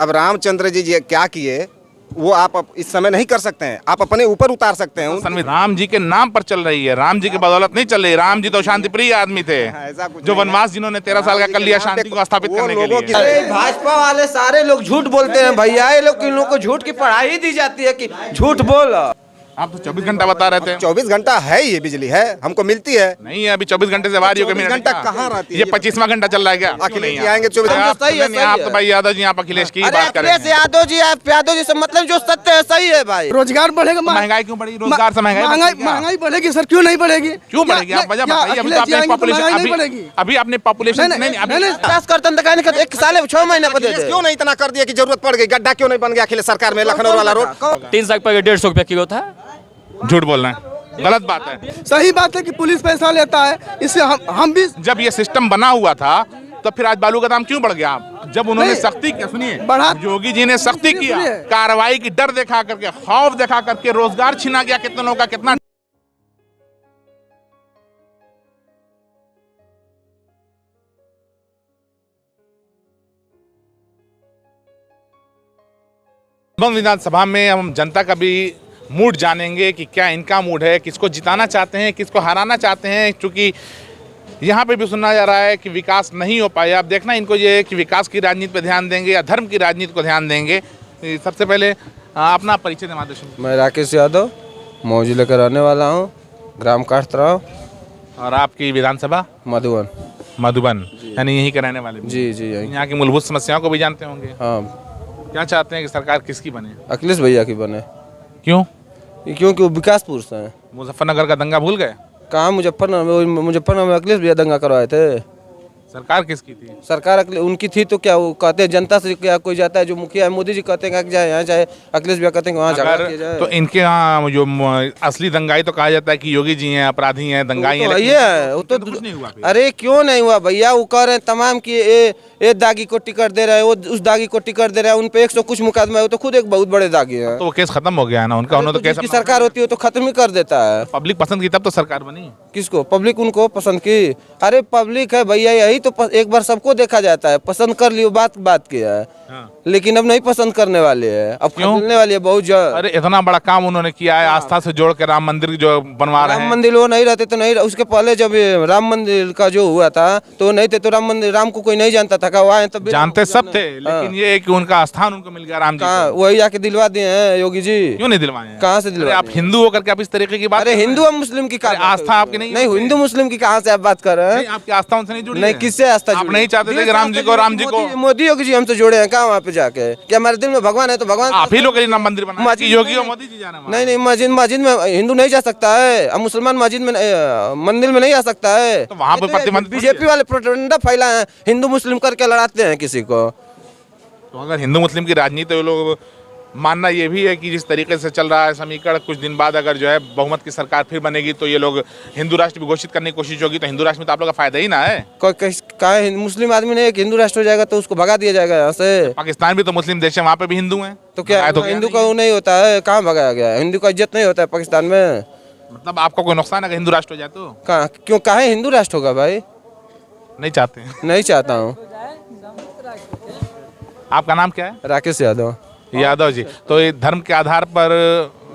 अब रामचंद्र जी क्या किए वो आप इस समय नहीं कर सकते हैं, आप अपने ऊपर उतार सकते हैं। संविधान राम जी के नाम पर चल रही है, राम जी की बदौलत नहीं चल रही। राम जी तो शांति प्रिय आदमी थे, जो वनवास जिन्होंने 13 साल का कर लिया शांति को स्थापित करने के लिए। अरे भाजपा वाले सारे लोग झूठ बोलते हैं भैया, ये लोग इन लोग को झूठ की पढ़ाई दी जाती है कि झूठ बोल। आप तो 24 घंटा बता रहे थे। 24 घंटा है, ये बिजली है हमको मिलती है। नहीं है अभी 24 घंटे से बाहर 24 घंटा कहाँ रहती है? ये 25वां घंटा चल रहा है क्या? अखिलेश जी आएंगे 24 आप सही है, आप तो भाई यादव जी आप अखिलेश की अरे बात करें। अखिलेश यादव जी से मतलब जो सत्य है सही है भाई। रोजगार बढ़ेगा, महंगाई क्यों बढ़ी? रोजगार से महंगाई बढ़ेगी सर, क्यों नहीं बढ़ेगी? क्यों बढ़ेगी? आप वजह बताइए। अभी तो आपने पॉपुलेशन अभी आपने पॉपुलेशन विकास करतन तक आने का 1 साल 6 महीने पर दे दे। क्यों नहीं इतना कर दिया कि जरूरत पड़ गई? गड्ढा क्यों नहीं बन गया अखिलेश सरकार में? लखनऊ वाला रोड 3 साल पहले 150 रुपया किलो था। झूठ बोल रहे हैं, गलत बात है। सही बात है कि पुलिस पैसा लेता है, इससे हम भी। जब ये सिस्टम बना हुआ था तो फिर आज बालू का दाम क्यों बढ़ गया? जब उन्होंने सख्ती की, सुनिए, योगी जी ने सख्ती किया, कार्रवाई की डर दिखा करके, खौफ दिखा करके रोजगार छीना गया कितने लोगों का, कितना विधानसभा में हम जनता का भी मूड जानेंगे कि क्या इनका मूड है, किसको जिताना चाहते हैं, किसको हराना चाहते हैं। क्योंकि यहाँ पे भी सुना जा रहा है कि विकास नहीं हो पाया। अब देखना इनको ये है कि विकास की राजनीति पे ध्यान देंगे या धर्म की राजनीति को ध्यान देंगे। सबसे पहले अपना परिचय दें माधव। मैं राकेश यादव मौजी लेकर आने वाला हूँ, ग्राम काठतराव। और आपकी विधानसभा? मधुबन, यानी यहीं के रहने वाले? जी यहीं। यहाँ की मूलभूत समस्याओं को भी जानते होंगे। हाँ। क्या चाहते हैं कि सरकार किसकी बने? अखिलेश भैया की बने। क्यों? क्योंकि वो विकास पुरुष हैं। मुजफ्फरनगर का दंगा भूल गए? कहाँ मुजफ्फरनगर में अखिलेश भैया दंगा करवाए थे। सरकार किसकी थी? सरकार उनकी थी तो क्या वो कहते हैं जनता से क्या कोई जाता है? जो मुखिया है मोदी जी कहते हैं कि जाए यहाँ जाए, अखिलेश भैया कहते हैं वहाँ झगड़ा किया जाए। तो इनके यहाँ जो असली दंगाई तो कहा जाता है कि योगी जी हैं, अपराधी हैं, दंगाई हैं। वो तो कुछ नहीं हुआ। अरे क्यों नहीं हुआ भैया? वो कह रहे हैं तमाम की ये दागी को टिकट दे रहे हैं, वो उस दागी को टिकट दे रहे हैं, उन पे 100 कुछ मुकदमा है। वो तो खुद एक बहुत बड़े दागी है। तो वो केस खत्म हो गया है ना उनका? उन्होंने तो केस सरकार होती है तो खत्म ही कर देता है। पब्लिक पसंद की तब तो सरकार बनी। किसको? पब्लिक उनको पसंद की। अरे पब्लिक है भैया, यही तो एक बार सबको देखा जाता है। पसंद कर लियो, बात किया है। हाँ। लेकिन अब नहीं पसंद करने वाले हैं, अब खरीदने वाले हैं बहुत जल्द। अरे इतना बड़ा काम उन्होंने किया है, आस्था से जोड़ के राम मंदिर जो बनवा रहे हैं। राम मंदिर वो नहीं रहते तो नहीं, उसके पहले जब राम मंदिर का जो हुआ था तो नहीं थे, तो राम मंदिर राम को कोई नहीं जानता था क्या? वहाँ तब जानते सब थे, लेकिन ये है कि उनका स्थान उनको मिल गया राम जी को। वही आके दिलवा दिए हैं योगी जी। क्यों नहीं दिलवाए? कहाँ से दिलवाए? आप हिंदू होकर के आप इस तरीके की बात? अरे हिंदू और मुस्लिम की आस्था आपकी नहीं? हिंदू मुस्लिम की कहाँ से आप बात कर रहे हैं? आपकी आस्था उनसे नहीं जुड़ी? नहीं, किससे आस्था? आप नहीं चाहते थे कि राम जी को मोदी योगी जी हमसे जोड़े हैं कहाँ? वहाँ पे जाके क्या हमारे दिल में भगवान है तो भगवान आप ही लोग के लिए राम मंदिर बना है? योगी और मोदी जी जाना? नहीं, मस्जिद में हिंदू नहीं जा सकता है, अब मुसलमान मस्जिद में मंदिर में नहीं आ सकता है। तो वहाँ पे प्रतिबंध? बीजेपी वाले प्रोपेगेंडा फैलाए हैं, हिंदू मुस्लिम करके लड़ाते हैं किसी को। तो अगर हिंदू मुस्लिम की राजनीति वो लोग मानना ये भी है कि जिस तरीके से चल रहा है समीकरण, कुछ दिन बाद अगर जो है बहुमत की सरकार फिर बनेगी तो ये लोग हिंदू राष्ट्र भी घोषित करने की कोशिश होगी, तो हिंदू राष्ट्र में तो आप लोग का फायदा ही ना है। कोई मुस्लिम आदमी ने एक हिंदू राष्ट्र हो जाएगा तो उसको भगा दिया जाएगा यहाँ से। पाकिस्तान भी तो मुस्लिम देश है, वहाँ पे भी हिंदू हैं। तो क्या हिंदू का वो नहीं होता है? कहाँ भगाया गया? हिंदू का इज्जत नहीं होता है पाकिस्तान में? मतलब आपको कोई नुकसान अगर हिंदू राष्ट्र हो जाए तो? कहाँ क्यों काहे हिंदू राष्ट्र होगा भाई? नहीं चाहते? नहीं चाहता हूँ। आपका नाम क्या है? राकेश यादव जी। तो ये धर्म के आधार पर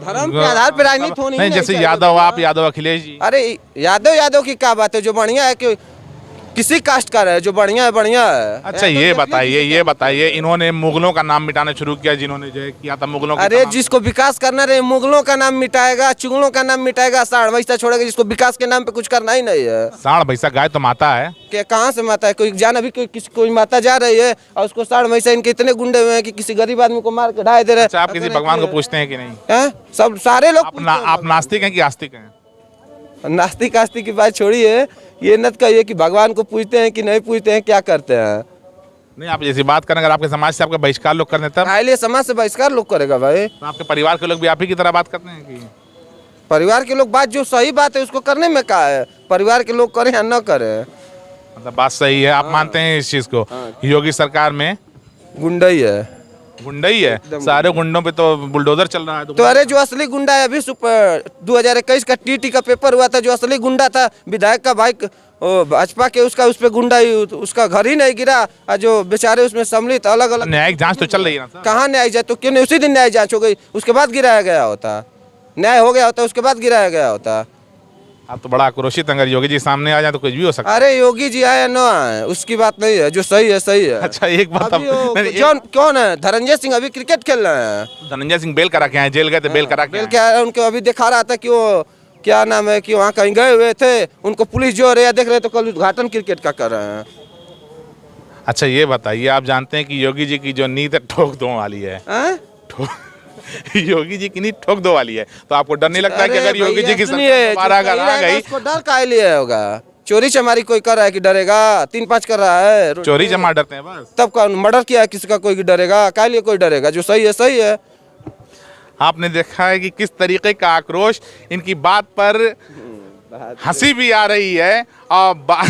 राजनीति होनी नहीं, जैसे यादव आप, यादव अखिलेश जी। अरे यादव की क्या बात है? जो बढ़िया है कि किसी कास्ट का है, जो बढ़िया है। अच्छा ये बताइए इन्होंने मुगलों का नाम मिटाना शुरू किया, जिन्होंने जो है किया था मुगलों। अरे जिसको विकास करना रहे मुगलों का नाम मिटाएगा, चुगलों का नाम मिटाएगा, साढ़ भैंसा छोड़ेगा। जिसको विकास के नाम पे कुछ करना ही नहीं है। साढ़ भैंसा गाय तो माता है क्या? कहाँ से माता है? कोई जान अभी कोई माता जा रही है और उसको साढ़ भैंसा इनके इतने गुंडे हुए हैं कि किसी गरीब आदमी को मार के ढाई दे रहे हैं। आप किसी भगवान को पूछते हैं कि नहीं? है सब सारे लोग। आप नास्तिक हैं कि आस्तिक हैं? नास्तिक आस्तिक की बात छोड़िए, ये मत कहिए कि भगवान को पूछते हैं कि नहीं पूछते हैं, क्या करते हैं। नहीं, आप जैसी बात करें, अगर आपके समाज से आपका बहिष्कार लोग करने तब? लिए समाज से बहिष्कार लोग करेगा भाई? तो आपके परिवार के लोग भी आप ही की तरह बात करते हैं कि? परिवार के लोग बात जो सही बात है उसको करने में क्या है? परिवार के लोग करें या न करें, मतलब बात सही है। आप मानते हैं इस चीज को? योगी सरकार में गुंडा ही है। गुंडा ही है, सारे गुंडों पे तो बुलडोजर चल रहा है। तो अरे जो असली गुंडा है, अभी 2021 का टीटी का पेपर हुआ था, जो असली गुंडा था विधायक का भाई भाजपा के, उसका उस पे गुंडा ही, उसका घर ही नहीं गिरा, और जो बेचारे उसमें सम्मिलित अलग अलग। न्यायिक जांच तो चल रही है ना सर। कहाँ न्याय जाए, तो क्यों नहीं उसी दिन न्याय जांच हो गई, उसके बाद गिराया गया होता, न्याय हो गया होता, उसके बाद गिराया गया होता। आप तो बड़ा आक्रोशित, अगर योगी जी सामने आ जाए तो कुछ भी हो सकता है। अरे योगी जी आए ना आए उसकी बात नहीं है, जो सही है सही है। अच्छा एक बात अभी वो कौन है, धनंजय सिंह अभी क्रिकेट खेल रहे हैं। धनंजय सिंह बेल करा के आए, जेल गए थे, बेल करा के बेल आए। क्या है, उनको अभी दिखा रहा था कि वो क्या नाम है, कि वहाँ कहीं गए हुए थे, उनको पुलिस जो रहे देख रहे तो कल उद्घाटन क्रिकेट का कर रहे हैं। अच्छा ये बताइए, आप जानते हैं कि योगी जी की जो नीति ठोक दो वाली है, योगी जी की नीति ठोक दो वाली है, तो आपको डर नहीं लगता है कि अगर योगी जी की सरकार दोबारा अगर आ गई, उसको डर काहे लिए होगा? चोरी चमारी कोई कर रहा है कि डरेगा? 3-5 कर रहा है, चोरी जमा डरते हैं बस। तब का मर्डर किया है किसी का, कोई डरेगा? काहे लिए कोई डरेगा? जो सही है सही है। आपने देखा है कि किस तरीके का आक्रोश, इनकी बात पर हंसी भी आ रही है और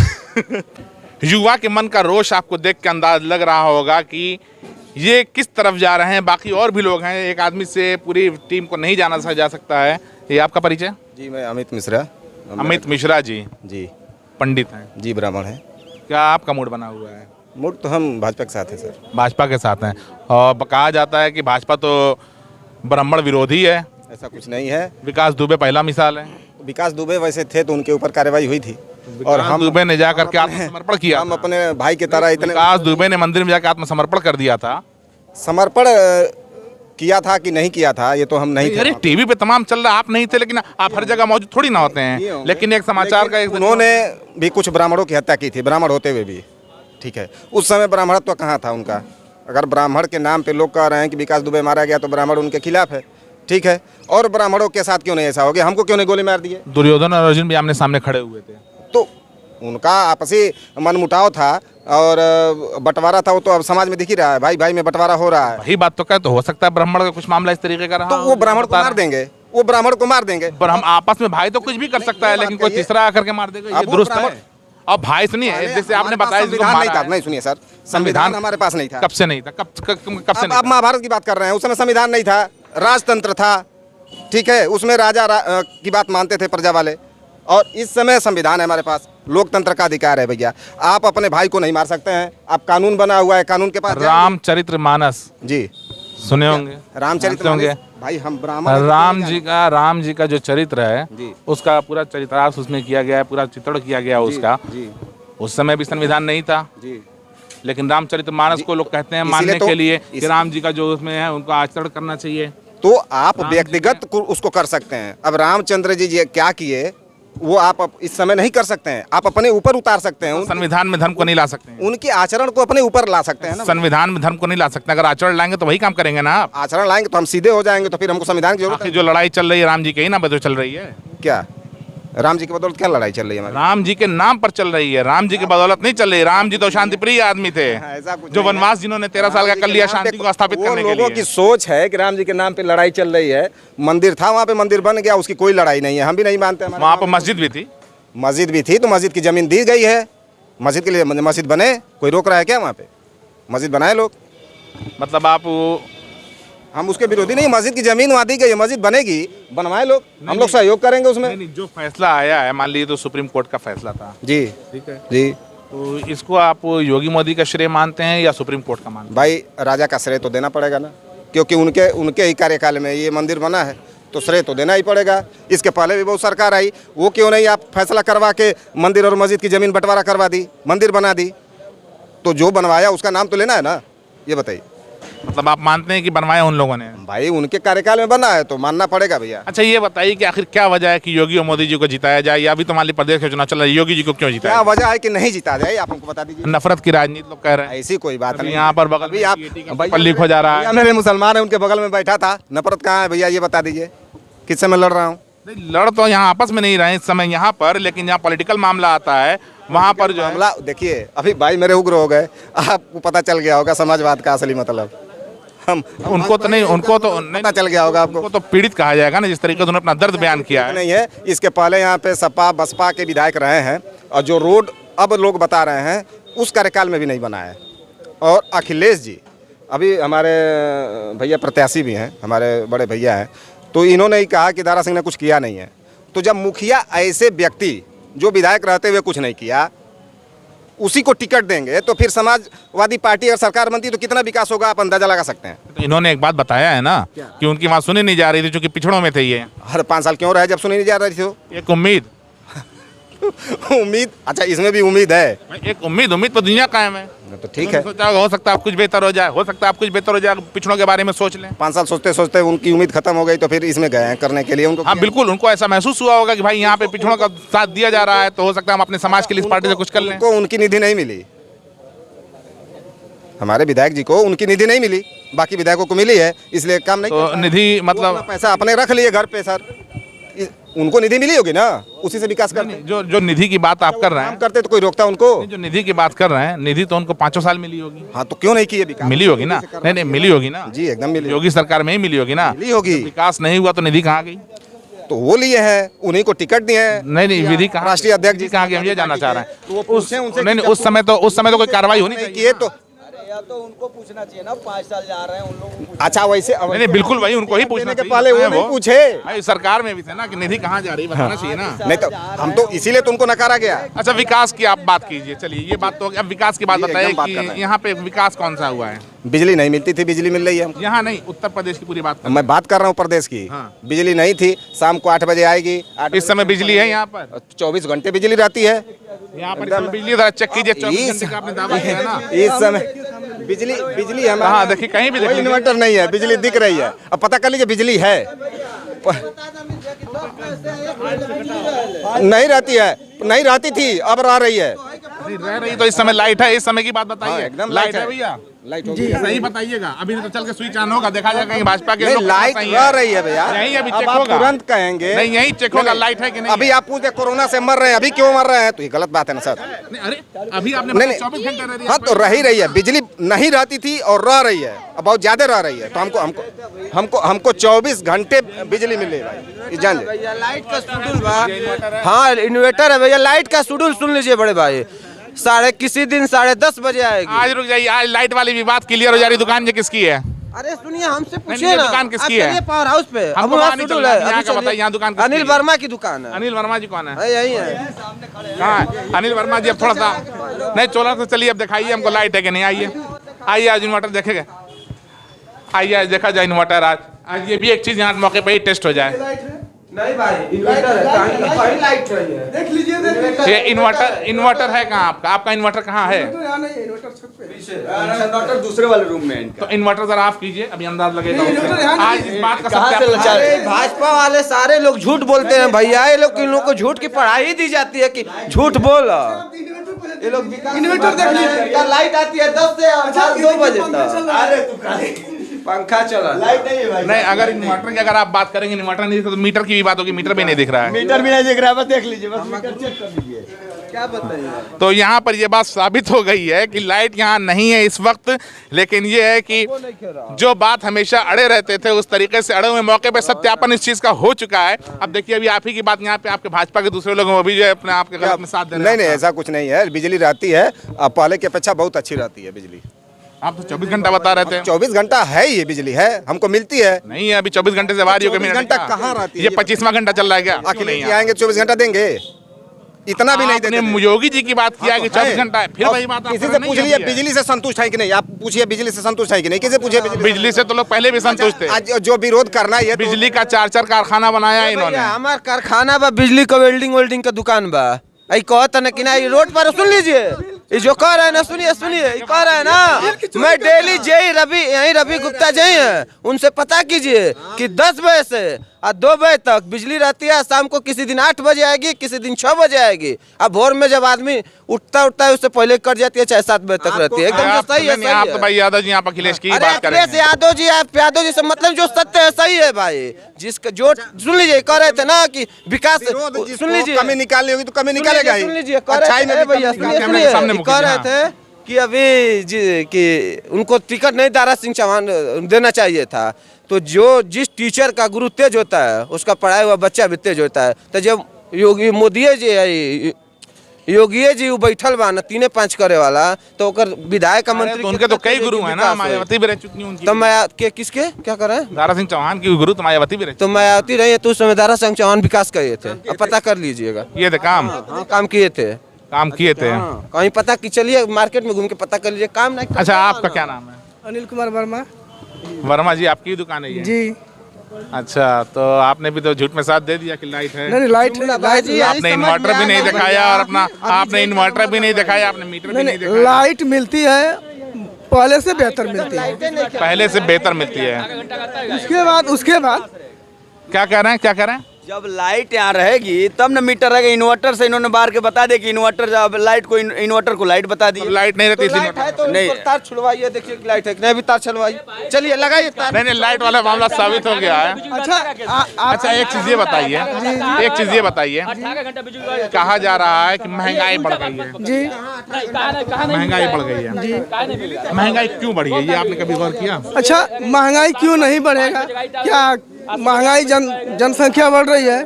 युवा के मन का रोष आपको देख के अंदाज लग रहा होगा कि ये किस तरफ जा रहे हैं। बाकी और भी लोग हैं, एक आदमी से पूरी टीम को नहीं जाना जा सकता है। ये आपका परिचय? जी मैं अमित मिश्रा। अमित मिश्रा जी जी पंडित हैं जी, ब्राह्मण है। क्या आपका मूड बना हुआ है? मूड तो हम भाजपा के साथ है सर। भाजपा के साथ हैं, और कहा जाता है कि भाजपा तो ब्राह्मण विरोधी है। ऐसा कुछ नहीं है। विकास दुबे पहला मिसाल है। विकास दुबे वैसे थे तो उनके ऊपर कार्रवाई हुई थी, और हम दुबे ने जाकर के आत्मसमर्पण किया। हम अपने भाई की तरह इतने विकास दुबे ने मंदिर में जाकर आत्मसमर्पण कर दिया था। समर्पण किया था कि नहीं किया था ये तो हम नहीं अरे थे। टीवी पे तमाम चल रहा, आप नहीं थे, लेकिन आप हर जगह मौजूद थोड़ी ना होते हैं। लेकिन एक समाचार का उन्होंने भी कुछ ब्राह्मणों की हत्या की थी, ब्राह्मण होते हुए भी। ठीक है, उस समय ब्राह्मणत्व कहाँ था उनका? अगर ब्राह्मण के नाम पे लोग कह रहे हैं कि विकास दुबे मारा गया तो ब्राह्मण उनके खिलाफ है। ठीक है, और ब्राह्मणों के साथ क्यों नहीं ऐसा हो गया? हमको क्यों नहीं गोली मार दिए? दुर्योधन और अर्जुन भी आमने सामने खड़े हुए थे, तो उनका आपसी मनमुटाव था और बंटवारा था, वो तो अब समाज में दिख ही रहा है। भाई भाई में बंटवारा हो रहा है। वही बात तो कहते, हो सकता है ब्राह्मण का कुछ मामला इस तरीके का रहा। तो वो ब्राह्मण को मार देंगे, वो ब्राह्मण को मार देंगे। पर हम आपस में भाई तो कुछ भी कर सकता है, लेकिन कोई तीसरा आकर के मार देगा, ये दुरुस्त है। अब भाई सुनिए, जैसे आपने बताया संविधान नहीं था। नहीं सुनिए सर, संविधान हमारे पास नहीं था। कब से नहीं था? कब से नहीं? आप महाभारत की बात कर रहे हैं, उस समय संविधान नहीं था, राजतंत्र था। ठीक है, उसमें राजा की बात मानते थे प्रजा वाले, और इस समय संविधान है हमारे पास, लोकतंत्र का अधिकार है भैया। आप अपने भाई को नहीं मार सकते हैं, आप कानून बना हुआ है, कानून के पास रामचरितमानस जी सुने होंगे, रामचरितमानस। भाई हम ब्राह्मण, राम जी का जो चरित्र है उसका पूरा चरित्रार्थ उसमें किया गया है, पूरा चित्रण किया गया उसका। उस समय भी संविधान नहीं था जी, लेकिन रामचरितमानस को लोग कहते हैं मानने के लिए कि राम जी का जो उसमें है उनको आचरण करना चाहिए। तो आप व्यक्तिगत उसको कर सकते हैं। अब रामचंद्र जी क्या किए वो आप इस समय नहीं कर सकते हैं, आप अपने ऊपर उतार सकते हैं। संविधान में धर्म को नहीं ला सकते हैं, उनके आचरण को अपने ऊपर ला सकते हैं ना। संविधान में धर्म को नहीं ला सकते, अगर आचरण लाएंगे तो वही काम करेंगे ना। आप आचरण लाएंगे तो हम सीधे हो जाएंगे, तो फिर हमको संविधान की जरूरत है। जो लड़ाई चल रही है राम जी के ही नाम पे तो चल रही है। क्या राम जी की बदौलत क्या लड़ाई चल रही है? राम जी के नाम पर चल रही है, राम जी की बदौलत नहीं चल रही। राम जी तो शांति प्रिय आदमी थे, जो वनवास जिन्होंने 13 साल का कर लिया शांति को स्थापित करने के लिए। लोगों की सोच है कि राम जी के नाम पे लड़ाई चल रही है। मंदिर था वहाँ पे, मंदिर बन गया, उसकी कोई लड़ाई नहीं है, हम भी नहीं मानते। वहाँ पर मस्जिद भी थी, मस्जिद भी थी तो मस्जिद की जमीन दी गई है, मस्जिद के लिए मस्जिद बने, कोई रोक रहा है क्या? वहाँ पे मस्जिद बनाए लोग, मतलब आप हम उसके विरोधी नहीं। मस्जिद की जमीन वहाँ दी गई है, मस्जिद बनेगी, बनवाए लोग, हम लोग सहयोग करेंगे उसमें। नहीं, जो फैसला आया है, मान लीजिए तो सुप्रीम कोर्ट का फैसला था जी, ठीक है जी, तो इसको आप योगी मोदी का श्रेय मानते हैं या सुप्रीम कोर्ट का मानते हैं? भाई राजा का श्रेय तो देना पड़ेगा ना, क्योंकि उनके ही कार्यकाल में ये मंदिर बना है, तो श्रेय तो देना ही पड़ेगा। इसके पहले भी बहुत सरकार आई, वो क्यों नहीं आप फैसला करवा के मंदिर और मस्जिद की जमीन बंटवारा करवा दी, मंदिर बना दी? तो जो बनवाया उसका नाम तो लेना है ना, ये बताइए। मतलब आप मानते हैं कि बनवाया उन लोगों ने? भाई उनके कार्यकाल में बना है तो मानना पड़ेगा भैया। अच्छा ये बताइए कि आखिर क्या वजह है कि योगी और मोदी जी को जिताया जाए, या अभी तो मान लीजिए प्रदेश का चुनाव चल रहा है, योगी जी को क्यों जिताया? क्या वजह है कि नहीं जिता जाए, आप हमको बता दीजिए। नफरत की राजनीति लोग कह रहे हैं। ऐसी कोई बात नहीं। यहाँ पर बगल में आप लीक हो जा रहा है। मेरे मुसलमान है, उनके बगल में बैठा था, नफरत कहाँ है भैया, ये बता दीजिए। किससे मैं लड़ रहा हूँ? लड़ तो यहाँ आपस में नहीं रहे इस समय यहाँ पर, लेकिन जहाँ पॉलिटिकल मामला आता है वहाँ पर जो मामला देखिए, अभी भाई मेरे उग्र हो गए, आपको पता चल गया होगा समाजवाद का असली मतलब। हम उनको तो नहीं, उनको तो पता चल गया होगा आपको। उनको तो पीड़ित कहा जाएगा ना, जिस तरीके से उन्होंने अपना दर्द बयान किया है। नहीं है, इसके पहले यहाँ पे सपा बसपा के विधायक रहे हैं, और जो रोड अब लोग बता रहे हैं उस कार्यकाल में भी नहीं बना है। और अखिलेश जी अभी हमारे भैया प्रत्याशी भी हैं, हमारे बड़े भैया हैं, तो इन्होंने ही कहा कि दारा सिंह ने कुछ किया नहीं है। तो जब मुखिया ऐसे व्यक्ति जो विधायक रहते हुए कुछ नहीं किया उसी को टिकट देंगे तो फिर समाजवादी पार्टी और सरकार बनती तो कितना विकास होगा, आप अंदाजा लगा सकते हैं। तो इन्होंने एक बात बताया है ना कि उनकी बात सुनी नहीं जा रही थी क्योंकि पिछड़ों में थे ये। हर 5 साल क्यों रहे जब सुनी नहीं जा रही थी तो? एक उम्मीद उम्मीद, अच्छा इसमें भी उम्मीद है। एक उम्मीद तो दुनिया कायम है। तो ठीक है, सोचा होगा, हो सकता है आप कुछ बेहतर हो जाए, हो सकता है आप कुछ बेहतर हो जाए, पिछड़ों के बारे में सोच लें। 5 साल सोचते सोचते उनकी उम्मीद खत्म हो गई तो फिर इसमें गए हैं करने के लिए उनको। हाँ बिल्कुल, उनको ऐसा महसूस हुआ होगा कि भाई यहाँ पे पिछड़ों का साथ दिया जा रहा है तो हो सकता है हम अपने समाज के लिए इस पार्टी से कुछ कर लें। उनको उनकी निधि नहीं मिली, हमारे विधायक जी को उनकी निधि नहीं मिली, बाकी विधायकों को मिली है, इसलिए काम नहीं। तो निधि मतलब पैसा अपने रख लिए घर पे सर, उनको निधि मिली होगी ना, उसी से विकास करते। जो निधि की बात आप कर रहे हैं, करते तो कोई रोकता उनको? जो निधि की बात कर रहे हैं, निधि तो उनको 5 साल मिली होगी। हाँ तो क्यों नहीं किए विकास? मिली होगी ना, नहीं मिली होगी ना जी, एकदम मिली, योगी सरकार में ही मिली होगी ना, मिली होगी। विकास नहीं हुआ तो निधि कहाँ गई? तो वो लिए हैं, उन्हीं को टिकट दिए हैं। नहीं विधि कहाँ, राष्ट्रीय अध्यक्ष जी कहाँ गए, हम ये जानना चाह रहे हैं। तो वो पूछे उनसे, नहीं उस समय तो कोई कार्रवाई होनी चाहिए तो तो उनको पूछना चाहिए ना, 5 साल जा रहे हैं उन लोगों को। अच्छा वैसे नहीं बिल्कुल वही उनको ही पूछना के चाहिए। पहले वो नहीं पूछे भाई सरकार में भी थे ना कि निधि कहाँ जा रही है, बताना चाहिए ना। नहीं तो हम तो इसीलिए तुमको नकारा गया। अच्छा विकास की आप बात कीजिए, चलिए ये बात तो अब विकास की बात बताइए कि यहाँ पे विकास कौन सा हुआ है? बिजली नहीं मिलती थी, बिजली मिल रही है हमको। यहाँ नहीं, उत्तर प्रदेश की पूरी बात कर। मैं बात कर रहा हूँ प्रदेश की। हाँ। बिजली नहीं थी, शाम को 8 बजे आएगी। इस समय बिजली है यहाँ पर, 24 घंटे बिजली रहती है यहाँ पर। इस समय बिजली जरा चेक कीजिए, 24 घंटे का आपने दावा किया ना। इस समय बिजली हमारे हाँ देखिए कहीं भी देखिए इन्वर्टर नहीं है, बिजली दिख रही है। अब पता कर लीजिए बिजली है नहीं रहती है, नहीं रहती थी, अब रह रही है। रह रही तो इस समय लाइट है, इस समय की बात बताइए। एकदम लाइट लाइट है भैया, लाइट जी सही बताइएगा। अभी तो चल के स्विच ऑन होगा, देखा जाएगा कि भाजपा के लोग लाइट रह रही है भैया। यही अभी अब चेक आप होगा, तुरंत कहेंगे नहीं यही चेक होगा लाइट है कि नहीं। अभी आप पूछते कोरोना से मर रहे हैं, अभी क्यों मर रहे हैं, तो ये गलत बात है ना सर। नहीं अरे अभी आपने नहीं 24 घंटे रह रही है। हाँ तो रह ही रही है, बिजली नहीं रहती थी और रह रही है, अब बहुत ज्यादा रह रही है। तो हमको 24 घंटे बिजली मिले भाई, ये जान लीजिए। लाइट का शेड्यूल बा, हाँ इन्वर्टर है भैया। लाइट का शेड्यूल सुन लीजिए बड़े भाई, किसी दिन 10:30 बजे आएगी। आज रुक जाइए, आज लाइट वाली भी बात क्लियर हो जा रही। दुकान ये किसकी है? अरे सुनिए हमसे नहीं, पूछिए ना, दुकान किसकी है? पावर हाउस पे हमको अब वहाँ नहीं चलना, यहाँ का चलिए। बताइए, यहाँ दुकान किसकी अनिल है? वर्मा की दुकान है। अनिल वर्मा जी कौन है? यही है। कहाँ है अनिल वर्मा जी? अब थोड़ा सा नहीं चोला तो चलिए, अब दिखाइए हमको लाइट है कि नहीं। आइए आज इन्वर्टर देखेगा, आइए आज देखा जाए इन्वर्टर। आज ये भी एक चीज यहाँ मौके पर ही टेस्ट हो जाए। नहीं भाई इन्वर्टर है, लाइट है। देख लीजिए ये इन्वर्टर है कहाँ आपका? आपका इन्वर्टर कहाँ है? यहाँ नहीं है, इन्वर्टर छत पे है। इन्वर्टर दूसरे वाले रूम में है इनका। तो इन्वर्टर जरा ऑफ कीजिए, अभी अंदाज लगेगा इन्वर्टर उससे। यहाँ आज नहीं इस बात का कहाँ से सत्यापन- लाचार अरे भाजपा वाले सारे लोग झूठ बोलते हैं भैया। ये लोग इन लोग को झूठ की पढ़ाई दी जाती है कि झूठ बोल। ये लोग इन्वर्टर देख लीजिए। क्या लाइट आती है 10 से 2 बजे तक। अरे तू खाली पंखा चला लाइट नहीं है भाई। नहीं, अगर इन्वर्टर की अगर आप बात करेंगे, इन्वर्टर नहीं दिखता तो मीटर की भी बात होगी, मीटर भी नहीं दिख रहा है। मीटर भी नहीं दिख रहा है, बस देख लीजिए, बस मीटर चेक कर लीजिए। क्या बताइए। तो यहाँ पर ये बात साबित हो गई है कि लाइट यहाँ नहीं है इस वक्त, लेकिन ये है कि जो बात हमेशा अड़े रहते थे उस तरीके से अड़े हुए मौके पे सत्यापन इस चीज का हो चुका है। अब देखिए अभी आप ही की बात यहाँ पे आपके भाजपा के दूसरे लोग भी जो है अपने आप के गलत में साथ दे रहे हैं। नहीं ऐसा कुछ नहीं है, बिजली रहती है, अब पहले की अपेक्षा बहुत अच्छी रहती है बिजली। आप तो 24 घंटा बता रहे थे। 24 घंटा है, ये बिजली है, हमको मिलती है। नहीं है अभी 24 घंटे से बाहर ही हो गए। 24 घंटा कहाँ रहती है? ये 25वां घंटा चल रहा है क्या? अखिलेश जी आएंगे 24 घंटा देंगे, इतना भी नहीं देते आपने थे। योगी जी की बात किया कि 24 है। घंटा है, फिर और वही बात आप किसी कर से रहे हैं, पूछ नहीं लिए है। बिजली से संतुष्ट है कि नहीं, आप पूछिए बिजली से संतुष्ट है कि नहीं, किसी पूछिए बिजली से तो लोग पहले भी संतुष्ट थे। आज जो विरोध करना है, बिजली का 4 कारखाना बनाया इन्होंने। हमार कारखाना बा, बिजली का वेल्डिंग का दुकान बा। आई कहता ना कि ना ये रोड पर सुन लीजिए, ये जो कह रहा है ना, सुनिए ये कह रहा है ना, मैं डेली रवि गुप्ता जय है, उनसे पता कीजिए कि 10 बजे से 2 बजे तक बिजली रहती है। शाम को किसी दिन 8 बजे आएगी, किसी दिन 6 बजे आएगी। अब भोर में जब आदमी उठता है उससे पहले कट जाती है, 6-7 बजे तक रहती है। एकदम जो सही है। आप तो भाई यादव जी आप अखिलेश की अरे बात अखिलेश करेंगे। यादव जी से मतलब जो सत्य है सही है भाई। जिसका जो सुन लीजिए कह रहे थे ना कि विकास, सुन लीजिए कमी निकालनी होगी तो कमी निकालेगा ही। सुन लीजिए कह अच्छाई रहे में थे भी भैया, कमी सुनिए, कैमरे के सामने सुनिए, मुखिया, कह रहे थे कि अभी कि उनको टिकट नहीं दारा सिंह चौहान देना चाहिए था। तो जिस टीचर का गुरु तेज होता है उसका पढ़ाया हुआ बच्चा भी तेज होता है। तो जब योगी मोदी जी योगी जी वो बैठल बा ना 3-5 करे वाला, तो ओकर विधायक मंत्री तो उनके तो कई गुरु हैं ना, मायावती भी रह चुकी हैं उनकी। तो मैं के किसके क्या कर रहे हैं? दारा सिंह चौहान की गुरु तो मायावती भी रह तो मायावती रही है, तो उस समय दारा सिंह चौहान विकास किए थे, अब पता कर लीजिएगा। ये थे काम, हाँ काम किए थे, काम किए थे। कहीं पता की चलिए मार्केट में घूम के पता कर लीजिए, काम नहीं। अच्छा, आपका क्या नाम है? अनिल कुमार वर्मा वर्मा जी, आपकी ही दुकान है ये? जी। अच्छा, तो आपने भी तो झूठ में साथ दे दिया कि लाइट है। नहीं लाइट आपने इन्वर्टर भी नहीं दिखाया और अपना आपने इन्वर्टर भी नहीं दिखाया, आपने मीटर भी नहीं दिखाया। लाइट मिलती है, पहले से बेहतर मिलती है, पहले से बेहतर मिलती है। उसके बाद क्या कह रहे हैं, क्या कह रहे हैं? जब लाइट यहाँ रहेगी तब न मीटर रहेगा। इन्वर्टर से इन्होंने बाहर के बता दे कि इन्वर्टर, जब लाइट को इन्वर्टर को लाइट बता दी। लाइट नहीं रहती तो लाइट है तो नहीं। तार छुड़वाइए, देखिए लाइट है नहीं, भी तार छुड़वाइए, चलिए लगाइए तार। नहीं, लाइट वाला मामला साबित हो गया है। अच्छा, एक चीज ये बताइए, एक चीज ये बताइए, कहा जा रहा है कि महंगाई बढ़ गई है जी, महंगाई बढ़ गई है। महंगाई क्यों बढ़ी है, ये आपने कभी गौर किया? अच्छा महंगाई क्यों नहीं बढ़ेगा? क्या महंगाई जनसंख्या बढ़ रही है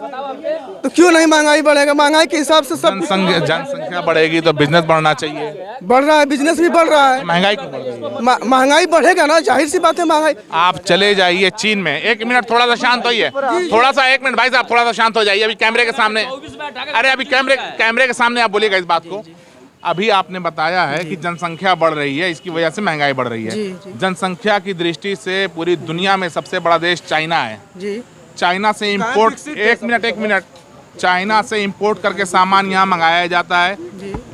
तो क्यों नहीं महंगाई बढ़ेगा? महंगाई के हिसाब से सब जनसंख्या बढ़ेगी तो बिजनेस बढ़ना चाहिए। बढ़ रहा है, बिजनेस भी बढ़ रहा है। महंगाई क्यों बढ़ रही है? महंगाई बढ़ेगा ना, जाहिर सी बात है महंगाई। आप चले जाइए चीन में, एक मिनट थोड़ा सा शांत होइए, थोड़ा सा, एक मिनट भाई साहब, थोड़ा सा शांत हो जाइए। अभी कैमरे के सामने, अरे अभी कैमरे के सामने आप बोलिएगा इस बात को। अभी आपने बताया है कि जनसंख्या बढ़ रही है, इसकी वजह से महंगाई बढ़ रही है। जनसंख्या की दृष्टि से पूरी दुनिया में सबसे बड़ा देश चाइना है जी। चाइना से इंपोर्ट, एक मिनट, चाइना से इंपोर्ट करके सामान यहाँ मंगाया जाता है,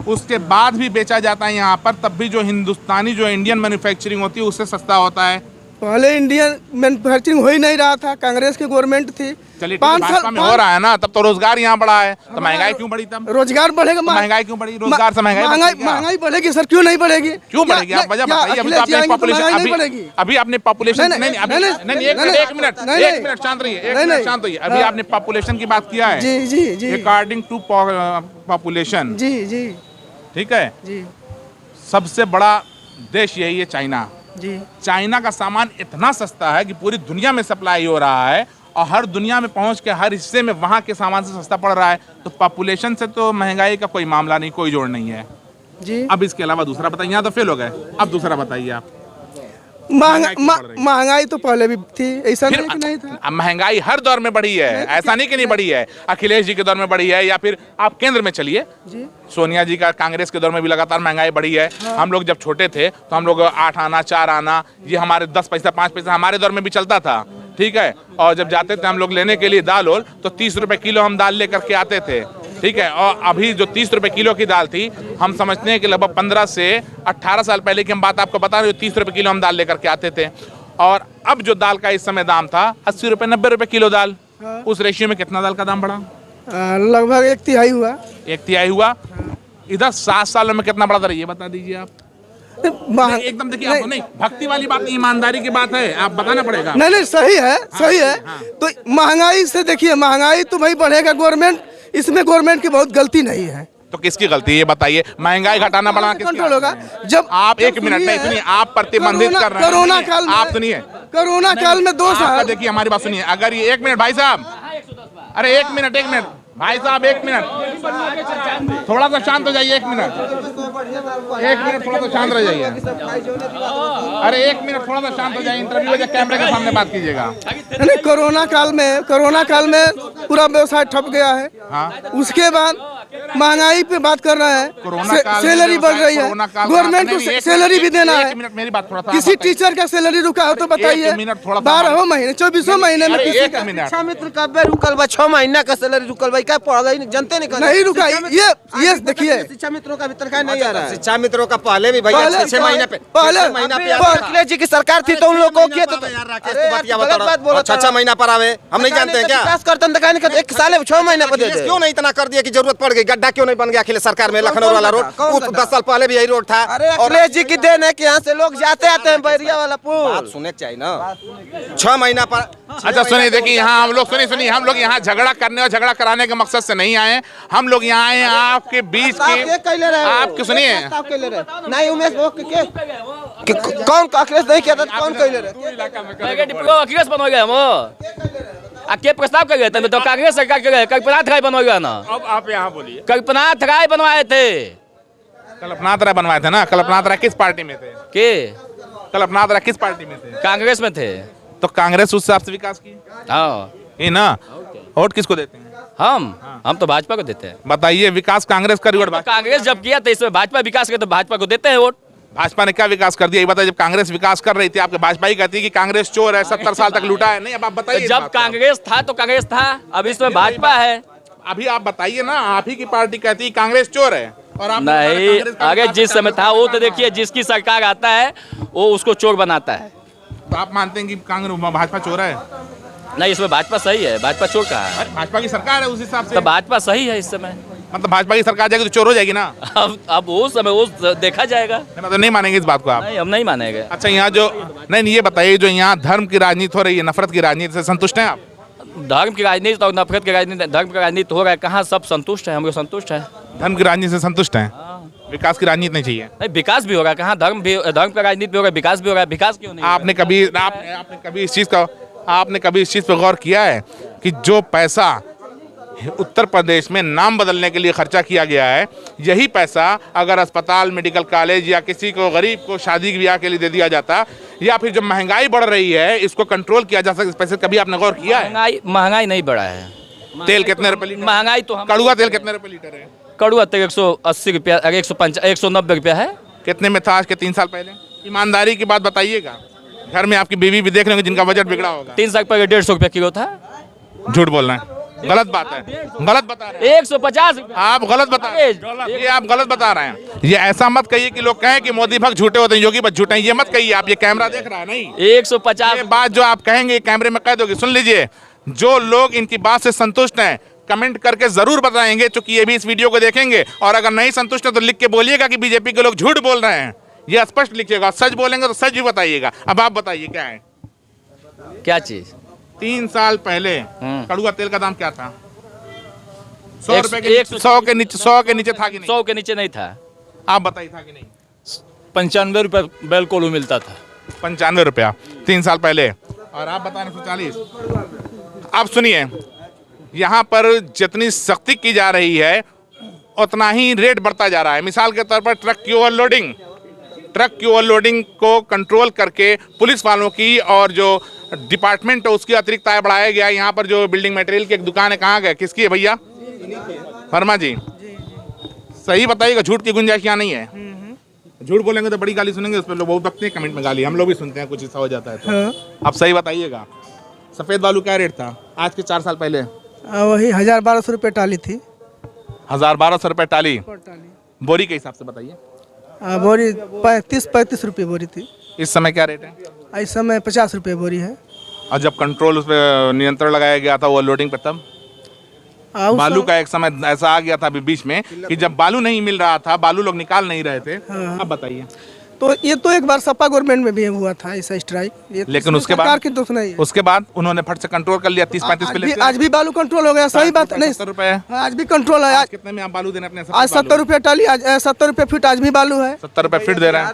उसके बाद भी बेचा जाता है यहाँ पर, तब भी जो हिंदुस्तानी, जो इंडियन मैन्युफैक्चरिंग होती है उससे सस्ता होता है। पहले इंडियन मैन्युफैक्चरिंग हो ही नहीं रहा था, कांग्रेस की गवर्नमेंट थी। चलिए, 5 साल में हो रहा है ना, तब तो रोजगार यहाँ बढ़ा है, तो महंगाई क्यों बढ़ी? तब रोजगार बढ़ेगा, महंगाई क्यों बढ़ी? रोजगार से महंगाई बढ़ेगी सर, क्यों नहीं बढ़ेगी? क्यों बढ़ेगी? आप वजह बताइए। अभी आपने पॉपुलेशन, अभी आपने पॉपुलेशन, नहीं, एक मिनट शांत रहिए, एक मिनट शांत होइए। अभी आपने पॉपुलेशन की बात किया है जी, अकॉर्डिंग टू पॉपुलेशन जी, ठीक है जी, सबसे बड़ा देश यही है चाइना जी। चाइना का सामान इतना सस्ता है कि पूरी दुनिया में सप्लाई हो रहा है और हर दुनिया में पहुंच के हर हिस्से में वहां के सामान से सस्ता पड़ रहा है। तो पॉपुलेशन से तो महंगाई का कोई मामला नहीं, कोई जोड़ नहीं है जी। अब इसके अलावा दूसरा बताइए, यहाँ तो फेल हो गए, अब दूसरा बताइए आप। महंगाई तो पहले भी थी, ऐसा नहीं कि नहीं था। महंगाई हर दौर में बढ़ी है, ऐसा नहीं कि नहीं बढ़ी है। अखिलेश जी के दौर में बढ़ी है, या फिर आप केंद्र में चलिए, सोनिया जी का कांग्रेस के दौर में भी लगातार महंगाई बढ़ी है। हम लोग जब छोटे थे तो हम लोग 8 आना 4 आना, ये हमारे 10 पैसा 5 पैसा हमारे दौर में भी चलता था, ठीक है। और जब जाते थे हम लोग लेने के लिए दाल ओल, तो 30 रुपए किलो हम दाल लेकर के आते थे, ठीक है। और अभी जो 30 रुपए किलो की दाल थी, हम समझते हैं कि लगभग 15 से 18 साल पहले की हम बात आपको बता रहे, 30 रुपए किलो हम दाल लेकर के आते थे। और अब जो दाल का इस समय दाम था 80 रुपए 90 रुपए किलो दाल, उस रेशियो में कितना दाल का दाम बढ़ा? लगभग 1/3 हुआ। 1/3 हुआ। इधर 7 सालों में कितना बढ़ा था ये बता दीजिए आप। एकदम देखिए, आप नहीं, भक्ति वाली बात नहीं, ईमानदारी की बात है, आप बताना पड़ेगा। नहीं सही है, सही है। तो महंगाई से देखिए, महंगाई तो भाई बढ़ेगा, गवर्नमेंट, इसमें गवर्नमेंट की बहुत गलती नहीं है। तो किसकी गलती है ये बताइए? महंगाई घटाना बढ़ाना कंट्रोल होगा जब आप, एक मिनट नहीं सुनिए, आप प्रतिबंधित कर रहे हैं। कोरोना काल में, आप सुनिए, कोरोना काल में 2 साल, देखिए हमारी बात सुनिए। अगर ये, एक मिनट भाई साहब, अरे एक मिनट भाई साहब, एक मिनट, थोड़ा सा शांत हो जाइए, एक मिनट थोड़ा सा शांत रह जाइए। अरे एक मिनट थोड़ा सा शांत हो जाइए, इंटरव्यू है, कैमरे के सामने बात कीजिएगा। कोरोना काल में पूरा व्यवसाय ठप गया है। हाँ। उसके बाद महंगाई पे बात कर रहा है, सैलरी बढ़ रही है, गवर्नमेंट को सैलरी भी देना है। मेरी बात थोड़ा सा, किसी टीचर का सैलरी रुका हो तो बताइए। 12 महीने 24 महीने में किसी का शिक्षा मित्र का रुकल बा, 6 महीना का सैलरी रुकल बा, क्या पढ़ा जनते नहीं रुका। ये देखिए, शिक्षा मित्रों का भी तनख्वाह नहीं आ रहा है। शिक्षा मित्रों का पहले भी भैया 6 महीने पे, पहले अखिलेश जी की सरकार थी तो उन लोगों को किया था। 6 महीना पर आवे, हम नहीं जानते हैं क्या? विकास करते हैं, 1 साल 6 महीना पर देते। क्यों नहीं इतना कर दिया कि जरूरत पड़ गई? गड्ढा क्यों नहीं बन गया अखिलेश सरकार में? लखनऊ वाला रोड 10 साल पहले भी यही रोड था। अखिलेश जी की देन है कि यहाँ से लोग जाते आते हैं बैरिया वाला पुल। बात सुनने चाहिए ना, 6 महीना पर। अच्छा सुनिए, देखिए यहाँ हम लोग, सुनिए, हम लोग यहाँ झगड़ा करने और झगड़ा कराने के मकसद से नहीं आए। हम लोग यहाँ आए आपके बीच की, आपके सुनिए नहीं, उमेश कौन अखिलेश नहीं किया था, कौन कहले रहे? अखिलेश बन हो गया हम के प्रस्ताव कर गए थे तो कांग्रेस सरकार कर गए कल्पनाथ राय बनवाएगा ना। अब आप यहाँ बोलिए। कल्पनाथ राय बनवाए थे। कल्पनाथ राय बनवाए थे ना। कल्पनाथ राय किस पार्टी में थे? के कल्पनाथ राय किस पार्टी में थे? कांग्रेस में थे। तो कांग्रेस उस हिसाब से विकास की हाँ ये ना। वोट किसको देते हैं? हम तो भाजपा को देते हैं। बताइए, विकास कांग्रेस का रिवॉर्ड कांग्रेस जब किया था इसमें भाजपा विकास किया तो भाजपा को देते हैं वोट। भाजपा ने क्या विकास कर दिया ये बताइए। जब कांग्रेस विकास कर रही थी आपके भाजपा ही कहती है कि कांग्रेस चोर है, 70 साल तक लूटा है। नहीं, अब आप बताइए। जब कांग्रेस था तो कांग्रेस था, अब इसमें भाजपा है। अभी आप बताइए ना, आप ही की पार्टी कहती है कांग्रेस चोर है और आप नहीं, आगे जिस समय था वो तो देखिए जिसकी सरकार आता है वो उसको चोर बनाता है। तो आप मानते हैं कि कांग्रेस भाजपा चोर है? नहीं, इसमें भाजपा सही है। भाजपा चोर कहा है? भाजपा की सरकार है उस हिसाब से। तो भाजपा सही है इस समय। मतलब भाजपा की सरकार जाएगी तो चोर हो जाएगी ना। अब वो समय वो देखा जाएगा। मतलब नहीं मानेंगे इस बात को आप? नहीं, हम नहीं मानेंगे। अच्छा, यहाँ जो नहीं ये बताइए, जो यहाँ धर्म की राजनीति हो रही है, नफरत की राजनीति से संतुष्ट हैं आप? धर्म की राजनीति और नफरत की राजनीति, धर्म की राजनीति हो रहा है कहाँ? सब संतुष्ट है, हम लोग संतुष्ट है। धर्म की राजनीति से संतुष्ट हैं? विकास की राजनीति नहीं चाहिए? नहीं, विकास भी हो रहा है कहाँ? धर्म का राजनीति भी हो रहा है, विकास भी हो रहा है। विकास क्यों नहीं? आपने कभी इस चीज पर गौर किया है कि जो पैसा उत्तर प्रदेश में नाम बदलने के लिए खर्चा किया गया है, यही पैसा अगर अस्पताल, मेडिकल कॉलेज या किसी को गरीब को शादी ब्याह के लिए दे दिया जाता, या फिर जब महंगाई बढ़ रही है इसको कंट्रोल किया जा सकता, इस पैसे कभी आपने गौर किया है? महंगाई नहीं बढ़ा है। तेल कितने रुपए लीटर? महंगाई तो कड़ुआ तेल कितने रुपए लीटर है? कड़ुआ तेल 180 रुपया, 190 रुपया है। कितने में था आज के 3 साल पहले? ईमानदारी की बात बताइएगा। घर में आपकी बीवी भी देख रहे होंगे जिनका बजट बिगड़ा होगा। 3 साल पहले 150 रुपया किलो था। झूठ बोल रहे हैं, गलत बात है, गलत बता रहे हैं। 150 आप गलत बता रहे हैं, ये आप गलत बता रहे हैं। ये ऐसा मत कहिए कि लोग कहें कि मोदी भक्त झूठे होते हैं, योगी भक्त झूठे हैं। ये मत कहिए आप, ये कैमरा देख रहा है। नहीं, 150 ये बात जो आप कहेंगे कैमरे में कह दोगे। सुन लीजिए, जो लोग इनकी बात से संतुष्ट हैं कमेंट करके जरूर बताएंगे, क्योंकि ये भी इस वीडियो को देखेंगे। और अगर नहीं संतुष्ट है तो लिख के बोलिएगा कि बीजेपी के लोग झूठ बोल रहे हैं। ये स्पष्ट लिखिएगा। सच बोलेंगे तो सच भी बताइएगा। अब आप बताइए क्या है? क्या चीज? 3 साल पहले कड़ुआ तेल का दाम क्या था? 100 रुपए के 100 के नीचे था कि नहीं? 100 के नीचे नहीं था। आप बताइए था कि नहीं? 95 रुपये बैल कोलू मिलता था। 95 रुपया 3 साल पहले। और आप बता रहे 140। अब सुनिए, यहाँ पर जितनी सख्ती की जा रही है उतना ही रेट बढ़ता जा रहा है। मिसाल के तौर पर ट्रक की ओवरलोडिंग को कंट्रोल करके पुलिस वालों की और जो डिपार्टमेंट है उसकी अतिरिक्त आय बढ़ाया गया। यहाँ पर जो बिल्डिंग मटेरियल की एक दुकान है, कहाँ गए? किसकी है भैया? वर्मा जी, सही बताइएगा, झूठ की गुंजाइश यहाँ नहीं है। झूठ बोलेंगे तो बड़ी गाली सुनेंगे, उस पर लोग बहुत बकते हैं कमेंट में गाली। हम लोग भी सुनते हैं, कुछ ऐसा हो जाता है तो। आप सही बताइएगा, सफेद बालू क्या रेट था आज के 4 साल पहले? वही 1000-1200 रुपये टाली थी। 1000-1200 रुपये टाली। बोरी के हिसाब से बताइए। बोरी 35 रुपये बोरी थी। इस समय क्या रेट है? इस समय 50 रुपये बोरी है। और जब कंट्रोल उस पर नियंत्रण लगाया गया था ओवरलोडिंग पे, तब बालू का एक समय ऐसा आ गया था अभी बीच में कि जब बालू नहीं मिल रहा था, बालू लोग निकाल नहीं रहे थे। अब बताइए। तो ये तो एक बार सपा गवर्नमेंट में भी हुआ था ऐसा स्ट्राइक। लेकिन उसके बाद की दोष नहीं है। उसके बाद उन्होंने फट से कंट्रोल कर लिया। 30-35 पे लेते। आज भी बालू कंट्रोल हो गया। सही बात नहीं? 70 रुपए आज भी कंट्रोल है। आज कितने में आप बालू देने अपने? आज 70 रुपये टाली, आज 70 रुपये फीट आज भी बालू है। 70 रुपए फीट दे रहे हैं।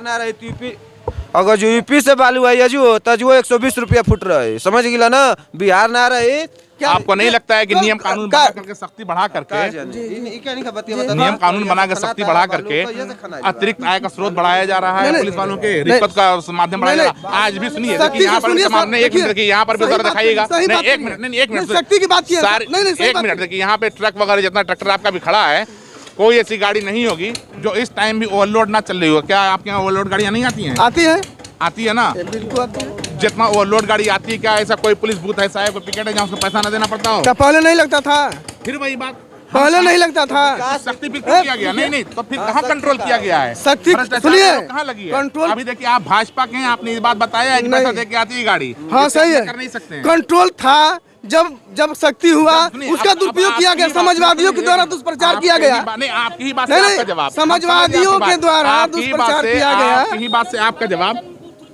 अगर जो यूपी से बालू आई जो तजुओ 120 रुपया फुट रहे, समझ गिला ना? बिहार ना रहे। आपको नहीं लगता है कि नियम कानून बना करके सख्ती बढ़ा करके नियम कानून बना के सख्ती बढ़ा करके अतिरिक्त आय का स्रोत बढ़ाया जा रहा है? पुलिस वालों के रिश्वत का माध्यम बढ़ाया जा रहा है। आज भी सुनिए, यहाँ पर एक मिनट देखिए, यहाँ पर भी जरा दिखाइएगा। एक मिनट सख्ती की बात की है। एक मिनट देखिए, यहाँ पे ट्रक वगैरह जितना ट्रैक्टर आपका भी खड़ा है, कोई ऐसी गाड़ी नहीं होगी जो इस टाइम भी ओवरलोड ना चल रही हो। क्या आपके यहाँ ओवरलोड गाड़ियाँ नहीं आती हैं? आती है ना। जितना ओवरलोड गाड़ी आती है, क्या ऐसा कोई पुलिस बूथ ऐसा है, कोई पिकेट है जहाँ उसको पैसा ना देना पड़ता हो? पहले नहीं लगता था। फिर वही बात, पहले नहीं लगता था। सख्ती फिर क्यों किया गया? नहीं तो फिर कहाँ कंट्रोल किया गया है? सख्ती सुनिए, कहाँ लगी है कंट्रोल। अभी देखिए, आप भाजपा के हैं, आपने इस बात बताया है कि पैसा दे के आती है गाड़ी। हाँ सही है, कर नहीं सकते। कंट्रोल था जब शक्ति हुआ, उसका दुरुपयोग किया गया। समाजवादियों के द्वारा दुष्प्रचार किया गया। आपकी ही बात से आपका जवाब। समाजवादियों के द्वारा दुष्प्रचार किया गया। आपकी ही बात से आपका जवाब।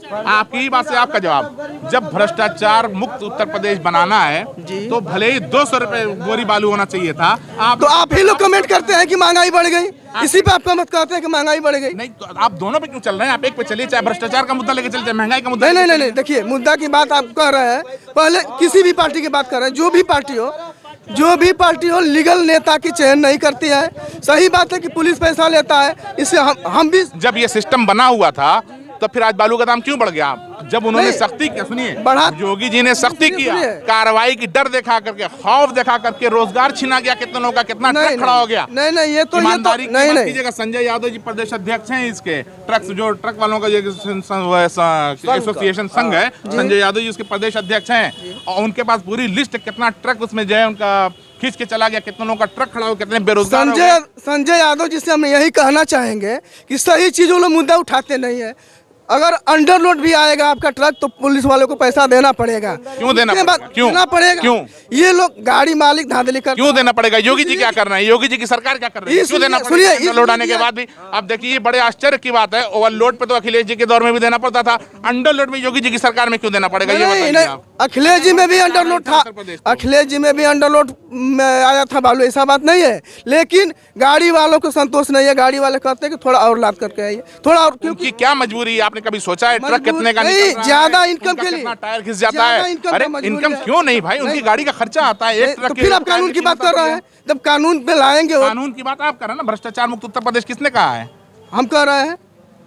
आपकी ही बात से आपका जवाब, जब भ्रष्टाचार मुक्त उत्तर प्रदेश बनाना है तो भले ही 200 रुपए बोरी बालू होना चाहिए था। आप तो आप ही लोग कमेंट करते हैं कि महंगाई बढ़ गई, इसी पे आप कमेंट करते हैं कि महंगाई बढ़ गई। नहीं, तो आप दोनों पे क्यों चल रहे हैं? आप एक पे चलिए, चाहे भ्रष्टाचार का मुद्दा लेके चलिए, चाहे महंगाई का मुद्दा। नहीं, देखिए मुद्दा की बात आप कर रहे हैं, पहले किसी भी पार्टी की बात कर रहे हैं, जो भी पार्टी हो लीगल नेता की चयन नहीं करती है। सही बात है कि पुलिस पैसा लेता है, इससे हम भी। जब ये सिस्टम बना हुआ था तो फिर आज बालू का दाम क्यों बढ़ गया? जब उन्होंने सख्ती की, सुनिए, योगी जी ने सख्ती किया, कार्रवाई की डर दिखा करके, खौफ दिखा करके रोजगार छीना गया, कितने लोगों का, कितना ट्रक खड़ा हो गया। नहीं, ये तो नहीं कीजिएगा। संजय यादव जी प्रदेश अध्यक्ष हैं इसके ट्रक वालों का एसोसिएशन संघ है, संजय यादव जी उसके प्रदेश अध्यक्ष हैं, और उनके पास पूरी लिस्ट कितना ट्रक उसमें जो है उनका खींच के चला गया, कितने लोगों का ट्रक खड़ा हो, कितने बेरोजगार। संजय यादव जी से हम यही कहना चाहेंगे कि सही चीजों में मुद्दा उठाते नहीं है। अगर अंडरलोड भी आएगा आपका ट्रक तो पुलिस वालों को पैसा देना पड़ेगा। क्यों देना पड़ेगा? क्यों? ये लोग गाड़ी मालिक धांधली कर, क्यों देना पड़ेगा? योगी जी क्या कर रहे हैं? योगी जी की सरकार क्या कर रही है? क्यों देना पड़ेगा? अंडरलोड आने के बाद भी अब देखिए, बड़े आश्चर्य की बात है, ओवरलोड पे तो अखिलेश जी के दौर में भी देना पड़ता था, अंडरलोड में योगी जी की सरकार में क्यों देना पड़ेगा? ये बताइए आप। अखिलेश जी में भी अंडरलोड था, अखिलेश जी में भी अंडरलोड आया था बालू, ऐसा बात नहीं है, लेकिन गाड़ी वालों को संतोष नहीं है। गाड़ी वाले कहते हैं कि थोड़ा और लाद करके आइए, थोड़ा और। क्योंकि क्या मजबूरी है? आपने कभी सोचा है ट्रक कितने का नहीं, ज्यादा इनकम के लिए टायर घिस जाता है? अरे इनकम क्यों नहीं भाई, उनकी गाड़ी का खर्चा आता है एक ट्रक। फिर आप कानून की बात कर रहे हैं, जब कानून पे लाएंगे। कानून की बात आप कर रहे हैं ना। भ्रष्टाचार मुक्त उत्तर प्रदेश किसने कहा है? हम कह रहे हैं।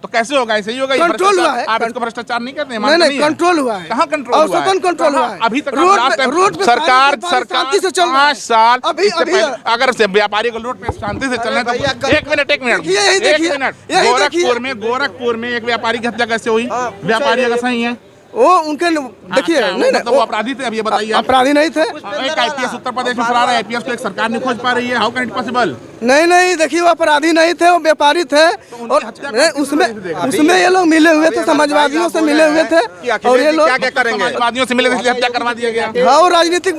तो कैसे होगा? ऐसे ही होगा। कंट्रोल हुआ है। आप इसको भ्रष्टाचार नहीं कहते? नहीं, कंट्रोल हुआ है। कहाँ कंट्रोल हुआ है? कंट्रोल हुआ है। अभी तक रोड पे सरकार शांति से चल 5 साल अभी अगर से व्यापारी को रोड पे शांति से चल रहे हैं तो एक मिनट गोरखपुर में एक व्यापारी की हत्या कैसे हुई? व्यापारी अगर सही है वो उनके देखिए, नहीं तो वो अपराधी थे। अब ये बताइए, अपराधी नहीं थे। एक आईपीएस उत्तर प्रदेश में फरार है, आईपीएस को एक सरकार नहीं खोज पा रही है। How can it possible? नहीं, देखिए वो अपराधी नहीं थे, वो व्यापारी थे, और उसमें ये लोग मिले हुए थे, समाजवादियों से मिले हुए थे, और ये लोग क्या करेंगे? समाजवादियों से मिले थे, इसलिए हत्या करवा दिया गया। हाँ, राजनीतिक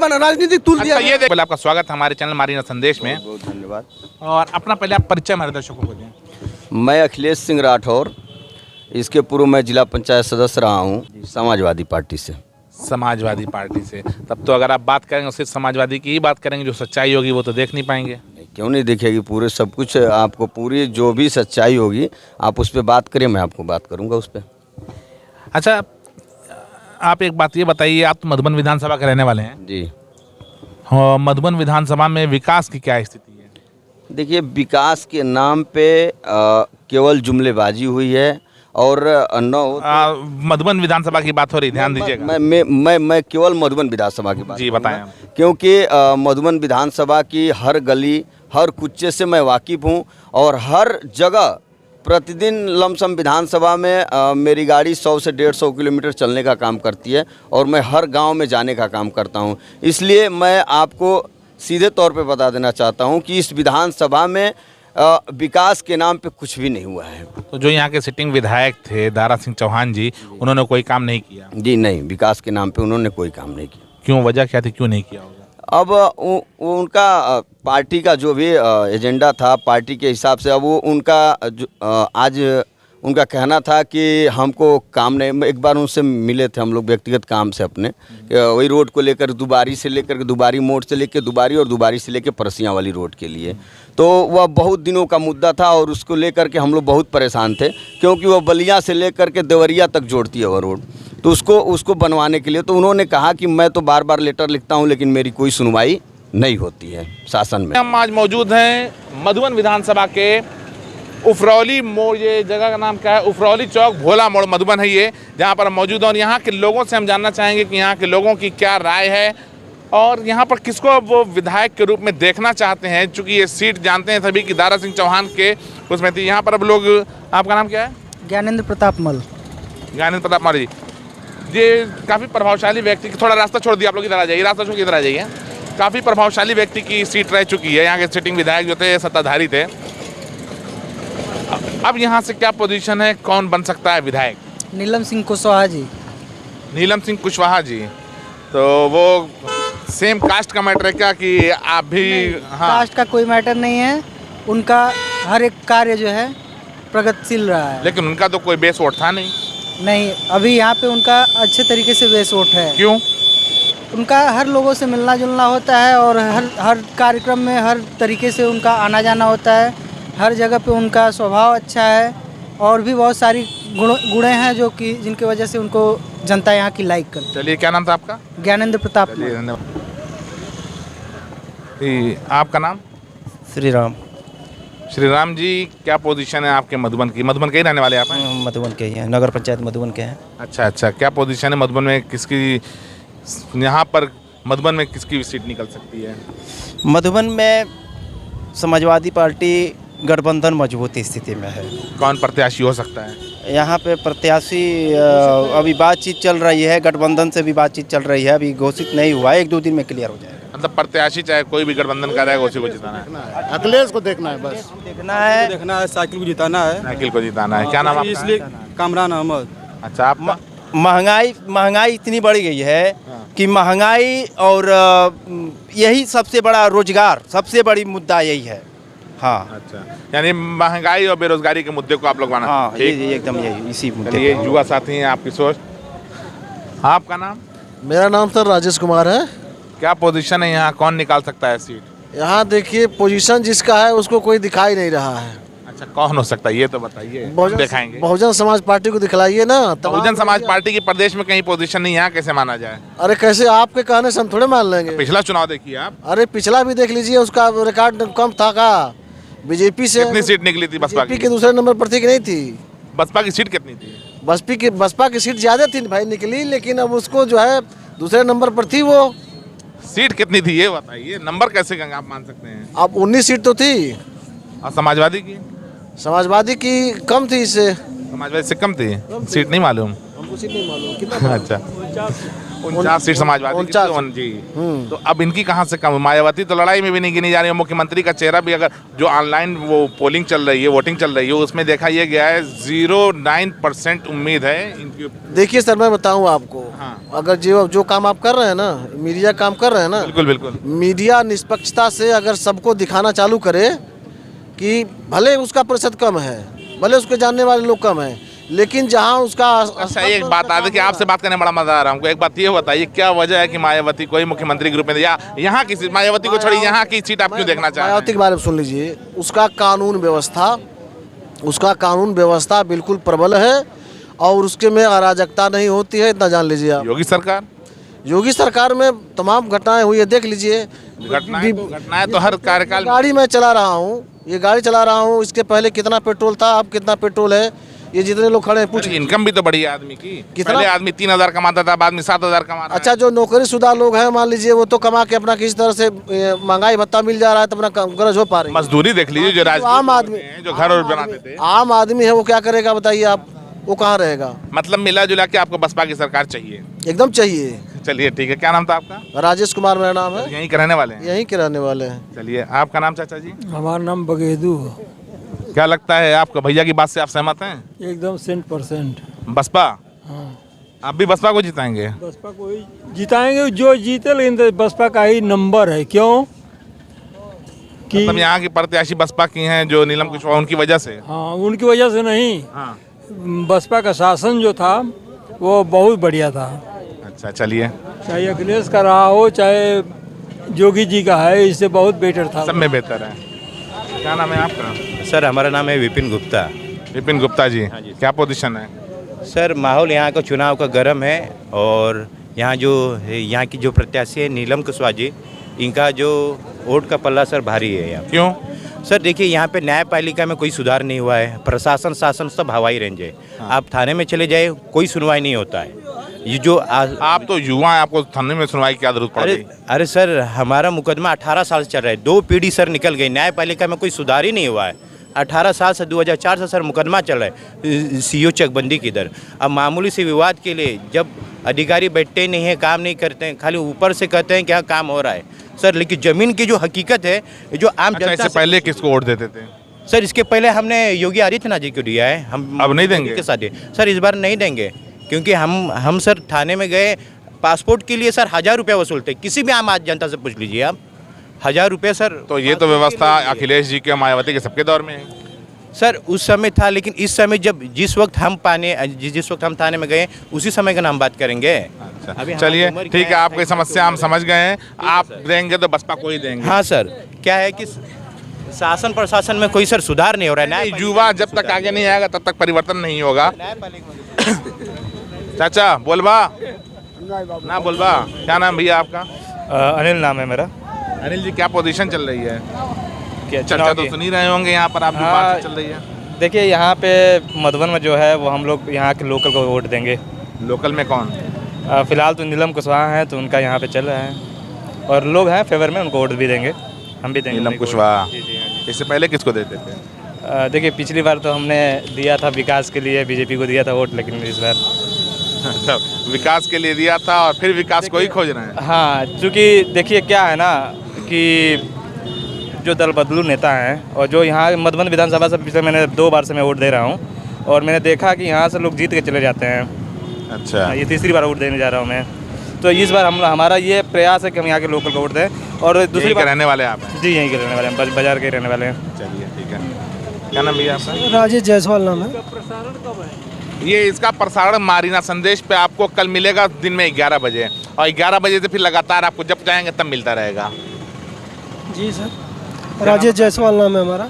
तूल दिया। ये देखो, आपका स्वागत है हमारे चैनल मारीना संदेश में। बहुत धन्यवाद। और अपना पहले आप परिचय हमारे दर्शकों को दें। मैं अखिलेश सिंह राठौर, इसके पूर्व मैं जिला पंचायत सदस्य रहा हूँ समाजवादी पार्टी से। समाजवादी पार्टी से? तब तो अगर आप बात करेंगे सिर्फ समाजवादी की ही बात करेंगे, जो सच्चाई होगी वो तो देख नहीं पाएंगे। क्यों नहीं दिखेगी? पूरे सब कुछ आपको, पूरी जो भी सच्चाई होगी आप उस पर बात करें, मैं आपको बात करूँगा उस पर। अच्छा, आप एक बात ये बताइए, आप तो मधुबन विधानसभा के रहने वाले हैं जी। हाँ, मधुबन विधानसभा में विकास की क्या स्थिति है? देखिए, विकास के नाम पे केवल जुमलेबाजी हुई है, और मधुबन विधानसभा की बात हो रही, ध्यान दीजिएगा। मैं केवल मधुबन विधानसभा की बात जी बताएं। क्योंकि मधुबन विधानसभा की हर गली, हर कुच्चे से मैं वाकिफ़ हूँ, और हर जगह प्रतिदिन लमसम विधानसभा में मेरी गाड़ी 100 से 150 किलोमीटर चलने का काम करती है, और मैं हर गांव में जाने का काम करता हूं। इसलिए मैं आपको सीधे तौर पे बता देना चाहता हूं कि इस विधानसभा में विकास के नाम पे कुछ भी नहीं हुआ है। तो जो यहाँ के सिटिंग विधायक थे दारा सिंह चौहान जी, उन्होंने कोई काम नहीं किया? जी नहीं, विकास के नाम पे उन्होंने कोई काम नहीं किया। क्यों? वजह क्या थी, क्यों नहीं किया होगा? अब उनका पार्टी का जो भी एजेंडा था, पार्टी के हिसाब से, अब वो उनका आज उनका कहना था कि हमको काम नहीं। एक बार उनसे मिले थे हम लोग व्यक्तिगत काम से अपने, वही रोड को लेकर, दुबारी से लेकर, दुबारी मोड़ से लेकर दुबारी, और दुबारी से लेकर परसियाँ वाली रोड के लिए। तो वह बहुत दिनों का मुद्दा था, और उसको लेकर के हम लोग बहुत परेशान थे, क्योंकि वह बलिया से लेकर के देवरिया तक जोड़ती है वह रोड। तो उसको बनवाने के लिए तो उन्होंने कहा कि मैं तो बार बार लेटर लिखता हूँ, लेकिन मेरी कोई सुनवाई नहीं होती है शासन में। हम आज मौजूद हैं मधुबन विधानसभा के उफरौली मोड़, ये जगह का नाम क्या है? उफरौली चौक, भोला मोड़, मधुबन है ये, जहाँ पर हम मौजूद हैं। और यहाँ के लोगों से हम जानना चाहेंगे कि यहाँ के लोगों की क्या राय है, और यहाँ पर किसको वो विधायक के रूप में देखना चाहते हैं। चूँकि ये सीट जानते हैं सभी कि दारा सिंह चौहान के उसमें थी। यहाँ पर अब लोग, आपका नाम क्या है? ज्ञानेंद्र प्रताप मल। ज्ञानेंद्र प्रताप मल जी, ये काफ़ी प्रभावशाली व्यक्ति की, थोड़ा रास्ता छोड़ दिया आप लोग, इधर आ जाइए, रास्ता छोड़ के इधर आ जाइए। काफ़ी प्रभावशाली व्यक्ति की सीट रह चुकी है। यहाँ के सिटिंग विधायक जो थे सत्ताधारी थे। अब यहाँ से क्या पोजीशन है, कौन बन सकता है विधायक? नीलम सिंह कुशवाहा जी। नीलम सिंह कुशवाहा जी, तो वो सेम कास्ट का मैटर है क्या कि आप भी? हाँ, कास्ट का कोई मैटर नहीं है, उनका हर एक कार्य जो है प्रगतिशील रहा है। लेकिन उनका तो कोई बेस वोट था नहीं। नहीं, अभी यहाँ पे उनका अच्छे तरीके से बेस वोट है। क्यों? उनका हर लोगों से मिलना जुलना होता है और हर कार्यक्रम में हर तरीके से उनका आना जाना होता है। हर जगह पे उनका स्वभाव अच्छा है और भी बहुत सारी गुण हैं जो कि जिनकी वजह से उनको जनता यहाँ की लाइक करती है। चलिए, क्या नाम था आपका? ज्ञानेंद्र प्रताप मल। चलिए, धन्यवाद। आपका नाम? श्री राम। श्री राम जी, क्या पोजीशन है आपके मधुबन की? मधुबन के ही रहने वाले आप हैं? मधुबन के ही हैं, नगर पंचायत मधुबन के हैं। अच्छा अच्छा, क्या पोजीशन है मधुबन में? किसकी यहाँ पर मधुबन में किसकी सीट निकल सकती है? मधुबन में समाजवादी पार्टी गठबंधन मजबूत स्थिति में है। कौन प्रत्याशी हो सकता है? यहाँ पे प्रत्याशी अभी बातचीत चल रही है, गठबंधन से भी बातचीत चल रही है, अभी घोषित नहीं हुआ है, 1-2 दिन में क्लियर हो जाएगा। मतलब प्रत्याशी चाहे कोई भी गठबंधन का रहेगा, उसी को जिताना है। अखिलेश को देखना है, बस देखना है, साइकिल को जिताना है, साइकिल को जिताना है। क्या नाम आपका? इसलिए कामरान अहमद। अच्छा, आप महंगाई इतनी बढ़ गई है कि महंगाई और यही सबसे बड़ा रोजगार, सबसे बड़ी मुद्दा यही है। हाँ, अच्छा, यानी महंगाई और बेरोजगारी के मुद्दे को आप लोग माना? हाँ, ये एकदम यही इसी मुद्दे। ये युवा साथी हैं आपकी सोच। आपका नाम? मेरा नाम सर राजेश कुमार है। क्या पोजीशन है यहाँ? कौन निकाल सकता है सीट? यहाँ देखिए, पोजीशन जिसका है उसको कोई दिखाई नहीं रहा है। अच्छा, कौन हो सकता है ये तो बताइए, दिखाएंगे। बहुजन समाज पार्टी को दिखलाइए ना। बहुजन समाज पार्टी की प्रदेश में कहीं पोजीशन नहीं, यहाँ कैसे माना जाए? अरे कैसे, आपके कहने से हम थोड़े मान लेंगे। पिछला चुनाव देखिए आप। अरे पिछला भी देख लीजिए, उसका रिकॉर्ड कम था का? बीजेपी से कितनी सीट निकली थी बसपा की? के दूसरे नंबर पर थी कि नहीं थी? बसपा की सीट कितनी थी? बसपा की सीट ज्यादा थी भाई, निकली, लेकिन अब उसको जो है दूसरे नंबर पर थी। वो सीट कितनी थी ये बताइए, नंबर कैसे आप मान सकते हैं? अब 19 सीट तो थी। और समाजवादी की? समाजवादी की कम थी इससे। समाजवादी से कम थी? सीट नहीं मालूम हमको, सीट नहीं मालूम कितना। अच्छा, 49 सीट समाजवादी की तो जी। तो अब इनकी कहाँ से कम? मायावती तो लड़ाई में भी नहीं गिनी जा रही है। मुख्यमंत्री का चेहरा भी, अगर जो ऑनलाइन वो पोलिंग चल रही है, वोटिंग चल रही है, उसमें देखा ये गया है 0.9% उम्मीद है इनकी। देखिए सर, मैं बताऊं आपको, अगर जो काम आप कर रहे हैं ना, मीडिया काम कर रहे हैं ना, बिल्कुल बिल्कुल, मीडिया निष्पक्षता से अगर सबको दिखाना चालू करे कि भले उसका प्रतिशत कम है, भले उसके जानने वाले लोग कम हैं, लेकिन जहां उसका। अच्छा, एक बात आ कि आपसे बात करने में बड़ा मजा आ रहा है हमको। एक बात ये बताइए, क्या वजह है कि मायावती को ही मुख्यमंत्री के रूप में, या यहाँ की मायावती को छोड़ी यहाँ की सीट आप क्यों देखना चाहते हैं? मायावती के बारे में सुन लीजिए, उसका कानून व्यवस्था बिल्कुल प्रबल है और उसके में अराजकता नहीं होती है, इतना जान लीजिए आप। योगी सरकार में तमाम घटनाएं हुई है, देख लीजिए। घटनाएं तो हर कार्यकाल। गाड़ी मैं चला रहा हूँ, ये गाड़ी चला रहा हूँ, इसके पहले कितना पेट्रोल था, अब कितना पेट्रोल है, ये जितने लोग खड़े हैं पूछ। इनकम भी तो बढ़ी है आदमी की। कितना? पहले आदमी 3,000 कमाता था, बाद में 7,000 कमा रहा है। अच्छा, जो नौकरीशुदा लोग हैं मान लीजिए, वो तो कमा के अपना किसी तरह से महंगाई भत्ता मिल जा रहा है, तो अपना गरज हो पा रही है। मजदूरी देख लीजिए, जो आम आदमी जो घर और बनाते थे, आम आदमी है, वो क्या करेगा बताइए आप? वो कहाँ रहेगा? मतलब मिला जुला के आपको बसपा की सरकार चाहिए? एकदम चाहिए। चलिए ठीक है, क्या नाम था आपका? राजेश कुमार मेरा नाम है। यहीं के रहने वाले हैं? यहीं के रहने वाले हैं। चलिए, आपका नाम चाचा जी? हमारा नाम बगेदू। क्या लगता है आपको, भैया की बात से आप सहमत हैं? एकदम 100%। बसपा? हाँ, आप भी बसपा को जिताएंगे? बसपा को ही जिताएंगे, जो जीते, लेकिन तो बसपा का ही नंबर है। क्यों कि मतलब यहाँ की प्रत्याशी बसपा की हैं, जो नीलम कुशवाहा, उनकी वजह से? हाँ, उनकी वजह से नहीं। हाँ, बसपा का शासन जो था वो बहुत बढ़िया था। अच्छा, चलिए, चाहे अखिलेश का रहा हो, चाहे योगी जी का है, इससे बहुत बेटर था। सब में बेहतर है। क्या नाम है आपका? सर, हमारा नाम है विपिन गुप्ता। विपिन गुप्ता जी, हाँ जी। क्या पोजीशन है? सर, माहौल यहाँ का चुनाव का गर्म है और यहाँ की जो प्रत्याशी है नीलम कुशवाहा जी, इनका जो वोट का पल्ला सर भारी है यहाँ। क्यों? सर देखिए, यहाँ पे न्यायपालिका में कोई सुधार नहीं हुआ है, प्रशासन शासन सब हवाई रेंज है। आप थाने में चले जाए, कोई सुनवाई नहीं होता है। ये जो आप तो युवा हैं, आपको थाने में सुनवाई की क्या जरूरत पड़ गई? अरे सर, हमारा मुकदमा 18 साल से चल रहा है, 2 पीढ़ी सर निकल गई, न्यायपालिका में कोई सुधार ही नहीं हुआ है। 18 साल से 2004 से सर मुकदमा चल रहा है सीओ चकबंदी की दर। अब मामूली से विवाद के लिए जब अधिकारी बैठते नहीं हैं, काम नहीं करते हैं, खाली ऊपर से कहते हैं कि हाँ काम हो रहा है सर, लेकिन जमीन की जो हकीकत है, जो आम जनता। इससे पहले किसको वोट देते थे? सर, इसके पहले हमने योगी आदित्यनाथ जी को दिया है। हम अब नहीं देंगे के साथ? सर, इस बार नहीं देंगे, क्योंकि हम सर थाने में गए, पासपोर्ट के लिए सर 1,000 रुपये वसूलते। किसी भी आम आदमी जनता से पूछ लीजिए आप, 1,000 रुपये सर। तो ये तो व्यवस्था अखिलेश जी के, मायावती के, सबके दौर में है। सर उस समय था, लेकिन इस समय जब जिस वक्त हम थाने में गए उसी समय का नाम बात करेंगे। अच्छा चलिए ठीक है, आपकी समस्या हम समझ गए हैं। आप देंगे तो बसपा को ही देंगे। हाँ सर, क्या है कि शासन प्रशासन में कोई सर सुधार नहीं हो रहा है। युवा जब तक आगे नहीं आएगा तब तक परिवर्तन नहीं होगा। चाचा बोलबा ना बोलबा, क्या नाम भैया आपका? अनिल नाम है मेरा। अनिल जी, क्या पोजीशन चल रही है? क्या चर्चा तो सुन ही रहे होंगे यहाँ पर, आप जो बात चल रही है। देखिए यहाँ पे मधुबन में जो है वो हम लोग यहाँ के लोकल को वोट देंगे। लोकल में कौन? फिलहाल तो नीलम कुशवाहा हैं, तो उनका यहाँ पे चल रहा है और लोग हैं फेवर में, उनको वोट भी देंगे, हम भी देंगे। नीलम कुशवाहा, इससे पहले किसको देते थे? देखिए पिछली बार तो हमने दिया था विकास के लिए, बीजेपी को दिया था वोट, लेकिन इस बार विकास के लिए दिया था और फिर विकास को ही खोज रहे हैं। हाँ, क्योंकि देखिए क्या है ना कि जो दल बदलू नेता हैं और जो यहाँ मधुबन विधानसभा से पिछले मैंने 2 बार से मैं वोट दे रहा हूँ और मैंने देखा कि यहाँ से लोग जीत के चले जाते हैं। अच्छा, ये तीसरी बार वोट देने जा रहा हूँ मैं, तो इस बार हमारा ये प्रयास है कि हम यहाँ के लोकल को वोट दें। और दूसरी बार रहने वाले आप हैं? जी यहीं के रहने वाले हैं, बाजार के रहने वाले हैं। चलिए ठीक है, क्या नाम भैया आपका? राजेश जायसवाल नाम है। ये इसका प्रसारण मारीना संदेश पे आपको कल मिलेगा दिन में 11 बजे, और 11 बजे से फिर लगातार आपको जब चाहेंगे तब मिलता रहेगा। जी सर, राजेश जायसवाल नाम है हमारा।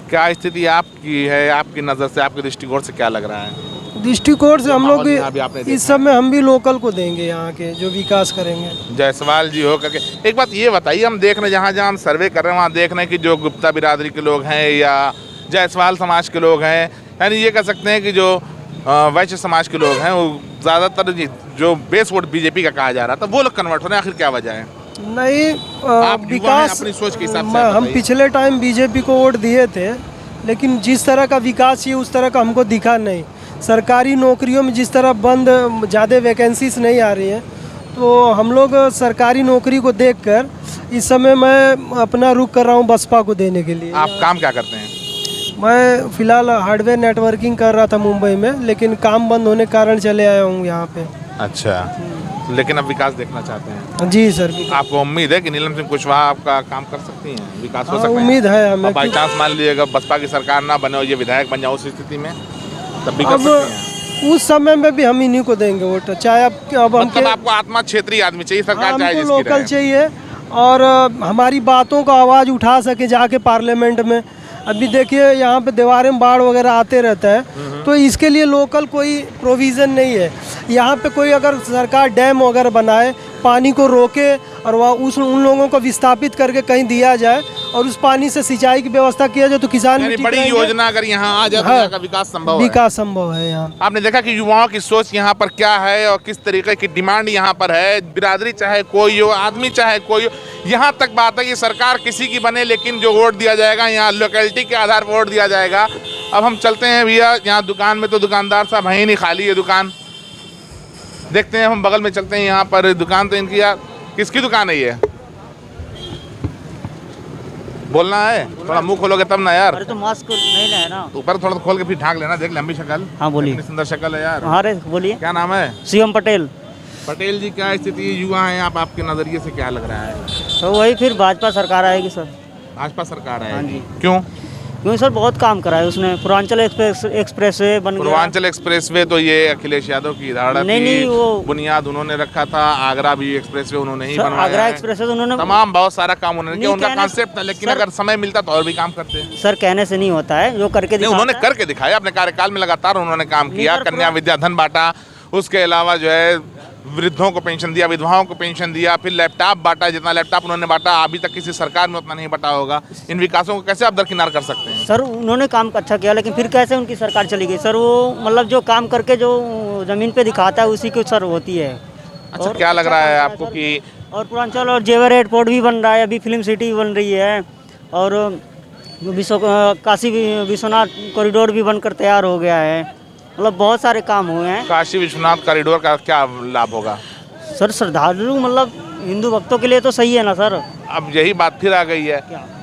क्या स्थिति आपकी है, आपकी नज़र से, आपके दृष्टिकोण से क्या लग रहा है? दृष्टिकोण से हम लोग भी इस समय हम भी लोकल को देंगे, यहाँ के जो विकास करेंगे। जायसवाल जी हो करके। एक बात ये बताइए, हम देख रहे हैं जहाँ हम सर्वे कर रहे हैं वहाँ देख रहे हैं कि जो गुप्ता बिरादरी के लोग हैं या जायसवाल समाज के लोग हैं, यानी ये कह सकते हैं कि जो वैश्य समाज के लोग हैं, वो ज़्यादातर जो बेस वोट बीजेपी का कहा जा रहा था वो लोग कन्वर्ट हो रहे हैं। आखिर क्या वजह है? नहीं, विकास अपनी सोच के हिसाब से हम पिछले टाइम बीजेपी को वोट दिए थे, लेकिन जिस तरह का विकास चाहिए उस तरह का हमको दिखा नहीं। सरकारी नौकरियों में जिस तरह बंद ज़्यादा वैकेंसीज नहीं आ रही है, तो हम लोग सरकारी नौकरी को देखकर इस समय मैं अपना रुख कर रहा हूँ बसपा को देने के लिए। आप काम क्या करते हैं? मैं फिलहाल हार्डवेयर नेटवर्किंग कर रहा था मुंबई में, लेकिन काम बंद होने के कारण चले आया हूँ यहाँ पे। अच्छा, लेकिन अब विकास देखना चाहते हैं? जी सर। आपको उम्मीद है कि नीलम सिंह कुशवाहा आपका काम कर सकती हैं, विकास हो सकता है? उम्मीद है हमें। बाई चांस मान लीजिएगा बसपा की सरकार ना बने और ये विधायक बन जाओ उस स्थिति में, तब भी कर सकते हैं? उस समय में भी हम इन्हीं को देंगे वोट, चाहे अब मतलब आपको आत्मा क्षेत्रीय आदमी चाहिए, सरकार चाहे जिसकी लोकल रहे। चाहिए और हमारी बातों का आवाज़ उठा सके जाके पार्लियामेंट में। अभी देखिए यहाँ पे दीवारें में बाढ़ वगैरह आते रहता है, तो इसके लिए लोकल कोई प्रोविज़न नहीं है। यहाँ पे कोई अगर सरकार डैम वगैरह बनाए, पानी को रोके और वह उन लोगों को विस्थापित करके कहीं दिया जाए और उस पानी से सिंचाई की व्यवस्था किया जाए, तो किसान बड़ी योजना अगर यहाँ आ जाए तो यहाँ का विकास संभव है। विकास संभव है यहाँ। आपने देखा कि युवाओं की सोच यहाँ पर क्या है और किस तरीके की डिमांड यहाँ पर है। बिरादरी चाहे कोई हो, आदमी चाहे कोई हो, यहाँ तक बात है कि सरकार किसी की बने, लेकिन जो वोट दिया जाएगा यहाँ लोकेलिटी के आधार पर वोट दिया जाएगा। अब हम चलते हैं भैया, यहाँ दुकान में तो दुकानदार साहब है ही नहीं, खाली है दुकान। देखते हैं, हम बगल में चलते हैं, यहाँ पर दुकान तो इनकी, यार किसकी दुकान है ये? बोलना है, थोड़ा मुंह खोलोगे तब ना यार। अरे तो मास्क नहीं है ना, ऊपर थोड़ा खोल के फिर ढाक लेना, देख लंबी शक्ल। हाँ बोलिए। कितनी सुंदर शक्ल है यार। हाँ रे बोलिए। क्या नाम है? सीएम पटेल। पटेल जी, क्या स्थिति है, युवा हैं आप, आपके नजरिए से क्या लग रहा है? तो वही फिर भाजपा सरकार आएगी सर। भाजपा सरकार आएगी? हाँ जी। क्यों? क्योंकि सर बहुत काम करा है उसने। पूर्वांचल एक्सप्रेसवे बन गया। पूर्वांचल एक्सप्रेसवे तो ये अखिलेश यादव की धारणा थी, वो बुनियाद उन्होंने रखा था। आगरा भी एक्सप्रेसवे उन्होंने ही बनवाया। आगरा एक्सप्रेसवे उन्होंने तमाम बहुत सारा काम उन्होंने किया, उनका कॉन्सेप्ट था, लेकिन अगर समय मिलता तो और भी काम करते। सर कहने से नहीं होता है, जो करके दिखाया। उन्होंने करके दिखाया, अपने कार्यकाल में लगातार उन्होंने काम किया। कन्या विद्या धन बांटा, उसके अलावा जो है वृद्धों को पेंशन दिया, विधवाओं को पेंशन दिया, फिर लैपटॉप बांटा। जितना लैपटॉप उन्होंने बांटा अभी तक किसी सरकार में उतना नहीं बांटा होगा। इन विकासों को कैसे आप दरकिनार कर सकते हैं? सर उन्होंने काम अच्छा किया, लेकिन फिर कैसे उनकी सरकार चली गई? सर वो मतलब जो काम करके जो जमीन पे दिखाता है उसी की सर होती है। अच्छा, क्या लग रहा है आपको कि और पूर्वांचल और जेवर एयरपोर्ट भी बन रहा है, अभी फिल्म सिटी बन रही है, और काशी विश्वनाथ कॉरिडोर भी बनकर तैयार हो गया है। मतलब बहुत सारे काम हुए हैं। काशी विश्वनाथ कॉरिडोर का क्या लाभ होगा? सर श्रद्धालु मतलब हिंदू भक्तों के लिए तो सही है ना सर। अब यही बात फिर आ गई है,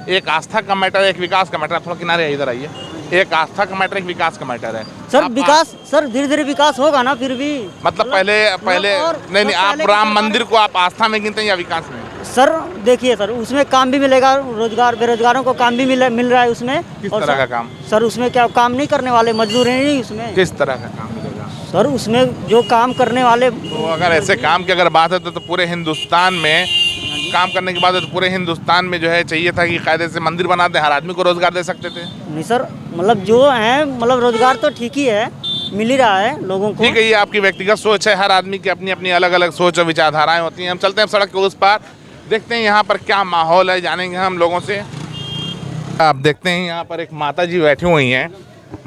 एक आस्था का मैटर, एक विकास का मैटर। थोड़ा किनारे इधर आइए। एक आस्था का मैटर, एक विकास का मैटर है सर। विकास सर धीरे धीरे विकास होगा ना, फिर भी मतलब पहले नहीं, आप राम मंदिर को आप आस्था में गिनते हैं या विकास में? सर देखिए सर, उसमें काम भी मिलेगा, रोजगार बेरोजगारों को काम भी मिल रहा है उसमें। किस और तरह का काम? सर उसमें क्या काम नहीं करने वाले मजदूर हैं नहीं उसमें। किस तरह का काम मिलेगा सर? उसमें जो काम करने वाले, तो अगर ऐसे काम की अगर बात है तो पूरे हिंदुस्तान में काम करने की बात है तो पूरे हिंदुस्तान में जो है चाहिए था कि कायदे से मंदिर बना दे, हर आदमी को रोजगार दे सकते थे। नहीं सर, मतलब जो है मतलब रोजगार तो ठीक ही है, मिल ही रहा है लोगों को। ठीक है, ये आपकी व्यक्तिगत सोच है, हर आदमी की अपनी अपनी अलग अलग सोच और विचारधाराएं होती हैं। हम चलते हैं सड़क के उस पार, देखते हैं यहाँ पर क्या माहौल है, जानेंगे हम लोगों से। आप देखते हैं यहाँ पर एक माता जी बैठी हुई हैं,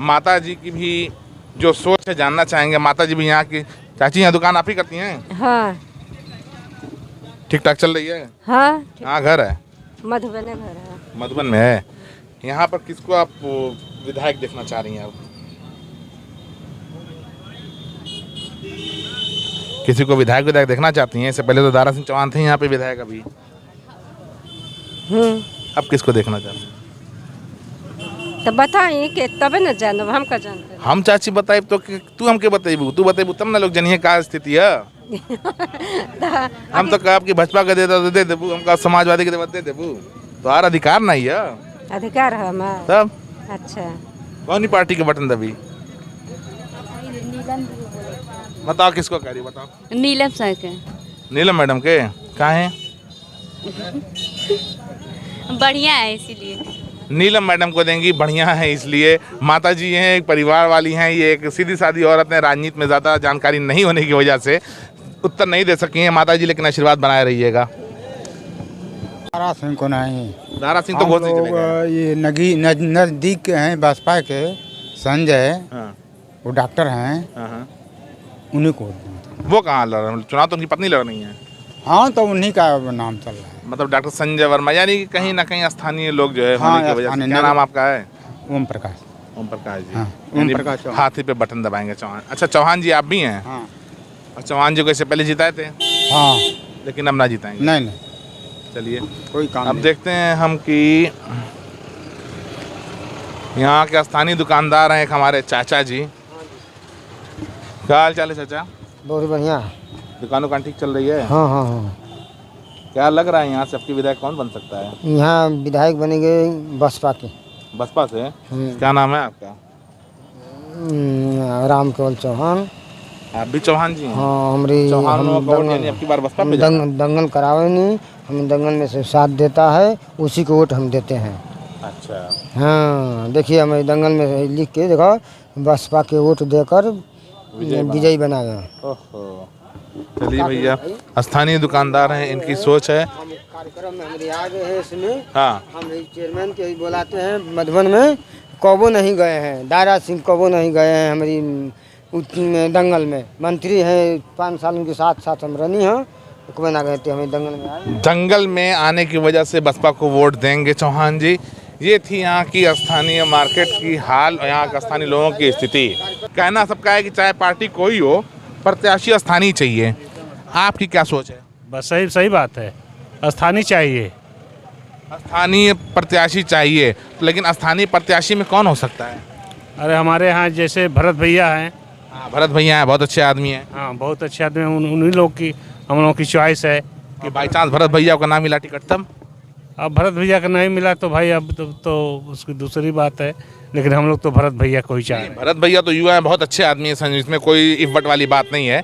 माता जी की भी जो सोच है जानना चाहेंगे। माता जी भी यहाँ की, चाची यहाँ दुकान आप ही करती हैं? हाँ। ठीक ठाक चल रही है? हाँ। कहाँ घर है? मधुबन में घर है। मधुबन में है। यहाँ पर किसको आप विधायक देखना चाह रही हैं आप? किसी को विधायक देखना चाहती हैं? इससे पहले तो दारा सिंह चौहान थे यहाँ पे विधायक अभी। अब किसको देखना चाहते हैं? तो बताइए कि तब न जानो, हम का जानते। हम चाची बताइब तो तू हमके बताइबू, तू बताइबू तब ना लोग जनिए का स्थिति है। हम तो कहा कि भाजपा का देता तो दे देबू, हम कहा समाजवादी के दे देबू, तो हर अधिकार नहीं है। अधिकार है हमारा तब अच्छा कौन सी पार्टी के बटन दबी? बताओ किसको कह रही, बताओ। नीलम सर के। नीलम मैडम के कहाँ हैं? बढ़िया है इसीलिए नीलम मैडम को देंगी, बढ़िया है इसलिए। माता जी हैं, एक परिवार वाली हैं, ये एक सीधी सादी औरत है, राजनीति में ज़्यादा जानकारी नहीं होने की वजह से उत्तर नहीं दे सकी हैं माता जी, लेकिन आशीर्वाद बनाए रहिएगा। दारा सिंह को नहीं, दारा सिंह तो बहुत सी चले गए। ये नज़दीक हैं बसपा के, संजय, वो डॉक्टर हैं, उन्हीं को। वो कहाँ लड़ रहे हैं? चुनाव तो उनकी पत्नी लड़ रही है। हाँ, तो उन्हीं का नाम चल रहा है। मतलब डॉक्टर संजय वर्मा, यानी कि कहीं ना कहीं स्थानीय लोग जो है होने की वजह से। क्या नाम आपका है? ओम प्रकाश। ओम प्रकाश जी। ओम प्रकाश हाथी पे बटन दबाएंगे चौहान। अच्छा, चौहान जी आप भी हैं? हाँ। और चौहान जी को इससे पहले जिताए थे? हाँ। लेकिन अब ना जिताएंगे? नहीं। चलिए कोई काम अब देखते हैं हम कि यहाँ के स्थानीय दुकानदार हैं एक हमारे चाचा जी। क्या हाल चाल है चाचा? बहुत बढ़िया। दुकान ठीक चल रही है? हाँ। क्या लग रहा है यहाँ से आपकी विधायक कौन बन सकता है? यहाँ विधायक बनेंगे बसपा के। बसपा से? क्या नाम है आपका? राम केवल चौहान। आप भी चौहान जी हैं? हाँ, हमारी आपकी बार बसपा पे दंगल करावे नहीं, हम दंगल में से साथ देता है, उसी को वोट हम देते हैं। अच्छा। हाँ, देखिए हमारे दंगल में लिख के देखो, बसपा के वोट देकर विजयी बनावे। ओहो, चलिए भैया, स्थानीय दुकानदार हैं, इनकी सोच है। कार्यक्रम में हमारे आ गए हैं इसमें। हाँ, हम चेयरमैन के बुलाते हैं। मधुबन में कबो नहीं गए हैं, दारा सिंह कबो नहीं गए हैं हमारी दंगल में। मंत्री हैं 5 साल उनके साथ हम रनी हैं, कबो ना गए थे, हमें दंगल में आए। दंगल में आने की वजह से बसपा को वोट देंगे चौहान जी। ये थी यहाँ की स्थानीय मार्केट की हाल और यहाँ के स्थानीय लोगों की स्थिति। कहना सबका है कि चाहे पार्टी कोई हो, प्रत्याशी स्थानीय चाहिए। आपकी क्या सोच है? बस सही बात है, स्थानीय चाहिए, स्थानीय प्रत्याशी चाहिए। लेकिन स्थानीय प्रत्याशी में कौन हो सकता है? अरे हमारे यहाँ जैसे भरत भैया हैं। हाँ, भरत भैया हैं, बहुत अच्छे आदमी हैं। हाँ, बहुत अच्छे आदमी हैं, उन्हीं लोग की हम लोगों की चॉइस है कि बाई चांस भरत भैया का नाम मिला टिकट तब। अब भरत भैया का नहीं मिला तो भाई अब तो उसकी दूसरी बात है, लेकिन हम लोग तो भरत भैया को ही चाह रहे हैं। भरत भैया तो युवा हैं, बहुत अच्छे आदमी हैं, इसमें कोई इफ्बट वाली बात नहीं है।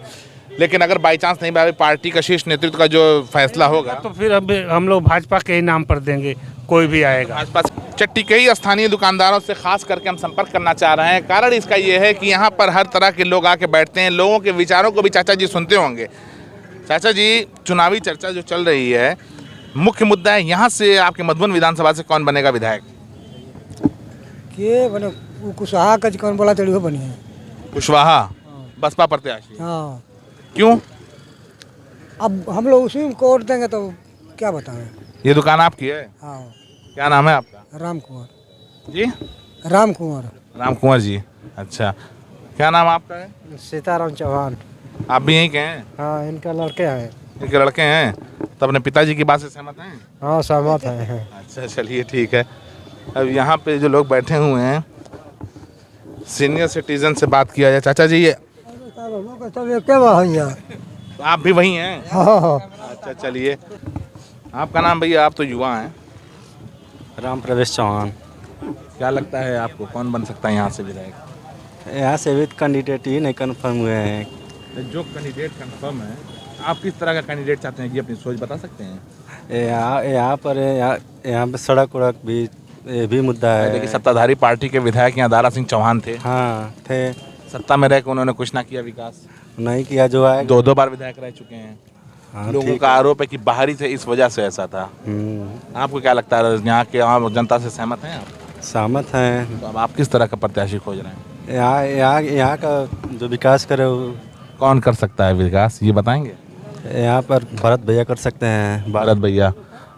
लेकिन अगर बाई चांस नहीं भाई, पार्टी का शीर्ष नेतृत्व का जो फैसला होगा तो फिर अब हम लोग भाजपा के ही नाम पर देंगे, कोई भी आएगा। भाजपा। चट्टी के ही स्थानीय दुकानदारों से खास करके हम संपर्क करना चाह रहे हैं। कारण इसका ये है कि यहाँ पर हर तरह के लोग आके बैठते हैं, लोगों के विचारों को भी चाचा जी सुनते होंगे। चाचा जी, चुनावी चर्चा जो चल रही है, मुख्य मुद्दा है यहाँ से आपके मधुबन विधानसभा से कौन बनेगा विधायक? के बने कुशवाहा का कौन बोला चढ़ी हो बनी है? कुशवाहा बसपा प्रत्याशी। हाँ। क्यों? अब हम लोग उसी को वोट देंगे तो क्या बताएं। ये दुकान आपकी है? हाँ। क्या नाम है आपका? राम कुंवर जी। राम कुंवर। राम कुंवर जी, अच्छा। क्या नाम आपका है? सीताराम चौहान। आप भी यहीं के हैं? हाँ, इनका लड़के हैं। इनके लड़के हैं, तो अपने पिताजी की बात से सहमत हैं? हाँ, सहमत है। अच्छा, चलिए ठीक है। अब यहाँ पे जो लोग बैठे हुए हैं, सीनियर सिटीजन से बात किया जाए। चाचा जी, ये क्या आप भी वही हैं? हाँ। अच्छा, चलिए आपका नाम भैया? आप तो युवा हैं। राम प्रवेश चौहान। क्या लगता है आपको कौन बन सकता है यहाँ से विधायक? यहाँ से भी कैंडिडेट ही नहीं कन्फर्म हुए हैं। जो कैंडिडेट कंफर्म है, आप किस तरह का कैंडिडेट चाहते हैं कि अपनी सोच बता सकते हैं? यहाँ पर सड़क वड़क भी ये भी मुद्दा है। देखिए, सत्ताधारी पार्टी के विधायक यहाँ दारा सिंह चौहान थे। हाँ थे। सत्ता में रह के उन्होंने कुछ ना किया, विकास नहीं किया। जो है 2 बार विधायक रह चुके हैं। हाँ, लोगों का आरोप है कि बाहरी से इस वजह से ऐसा था। आपको क्या लगता है, यहाँ के आम जनता से सहमत हैं आप? सहमत हैं। तो अब आप किस तरह का प्रत्याशी खोज रहे हैं? यहाँ का जो विकास करे वो कौन कर सकता है विकास, ये बताएंगे? यहाँ पर भरत भैया कर सकते हैं। भरत भैया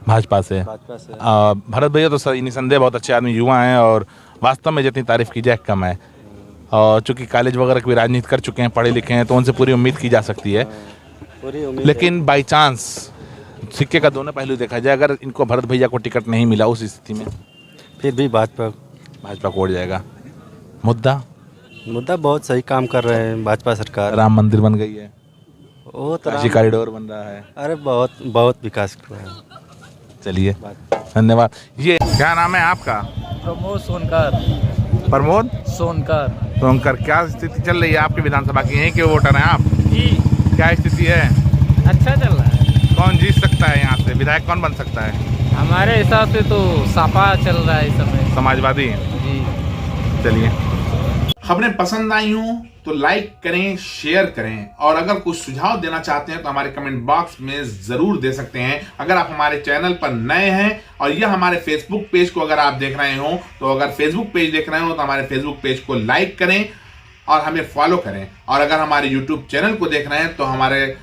भाजपा से। भरत भैया तो निसंदेह बहुत अच्छे आदमी, युवा हैं और वास्तव में जितनी तारीफ की जाए कम है। और चूँकि कॉलेज वगैरह की भी राजनीति कर चुके हैं, पढ़े लिखे हैं, तो उनसे पूरी उम्मीद की जा सकती है। लेकिन बाई चांस सिक्के का दोनों पहलू देखा जाए, अगर इनको भरत भैया को टिकट नहीं मिला उस स्थिति में फिर भी भाजपा को वोट जाएगा। मुद्दा बहुत सही काम कर रहे हैं भाजपा सरकार। राम मंदिर बन गई है, वो तो काशी कॉरिडोर बन रहा है। अरे बहुत विकास कर रहा है। चलिए, धन्यवाद। ये क्या नाम है आपका? प्रमोद सोनकर। प्रमोद सोनकर। क्या स्थिति चल रही है आपकी विधानसभा की? यहीं के वोटर हैं आप जी? क्या स्थिति है? अच्छा चल रहा है। कौन जीत सकता है यहाँ से, विधायक कौन बन सकता है? हमारे हिसाब से तो सपा चल रहा है इस समय। समाजवादी जी। चलिए, खबरें पसंद आई हों तो लाइक करें, शेयर करें, और अगर कुछ सुझाव देना चाहते हैं तो हमारे कमेंट बॉक्स में जरूर दे सकते हैं। अगर आप हमारे चैनल पर नए हैं और यह हमारे फेसबुक पेज को अगर आप देख रहे हो, तो अगर फेसबुक पेज देख रहे हो तो हमारे फेसबुक पेज को लाइक करें और हमें फॉलो करें। और अगर हमारे यूट्यूब चैनल को देख रहे हैं तो हमारे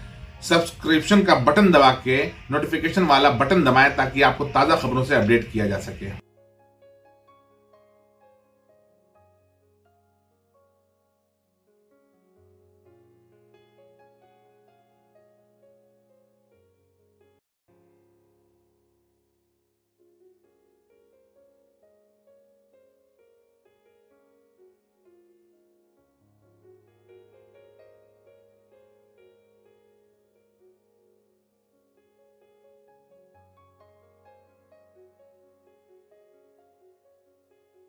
सब्सक्रिप्शन का बटन दबा के नोटिफिकेशन वाला बटन दबाएं, ताकि आपको ताज़ा खबरों से अपडेट किया जा सके।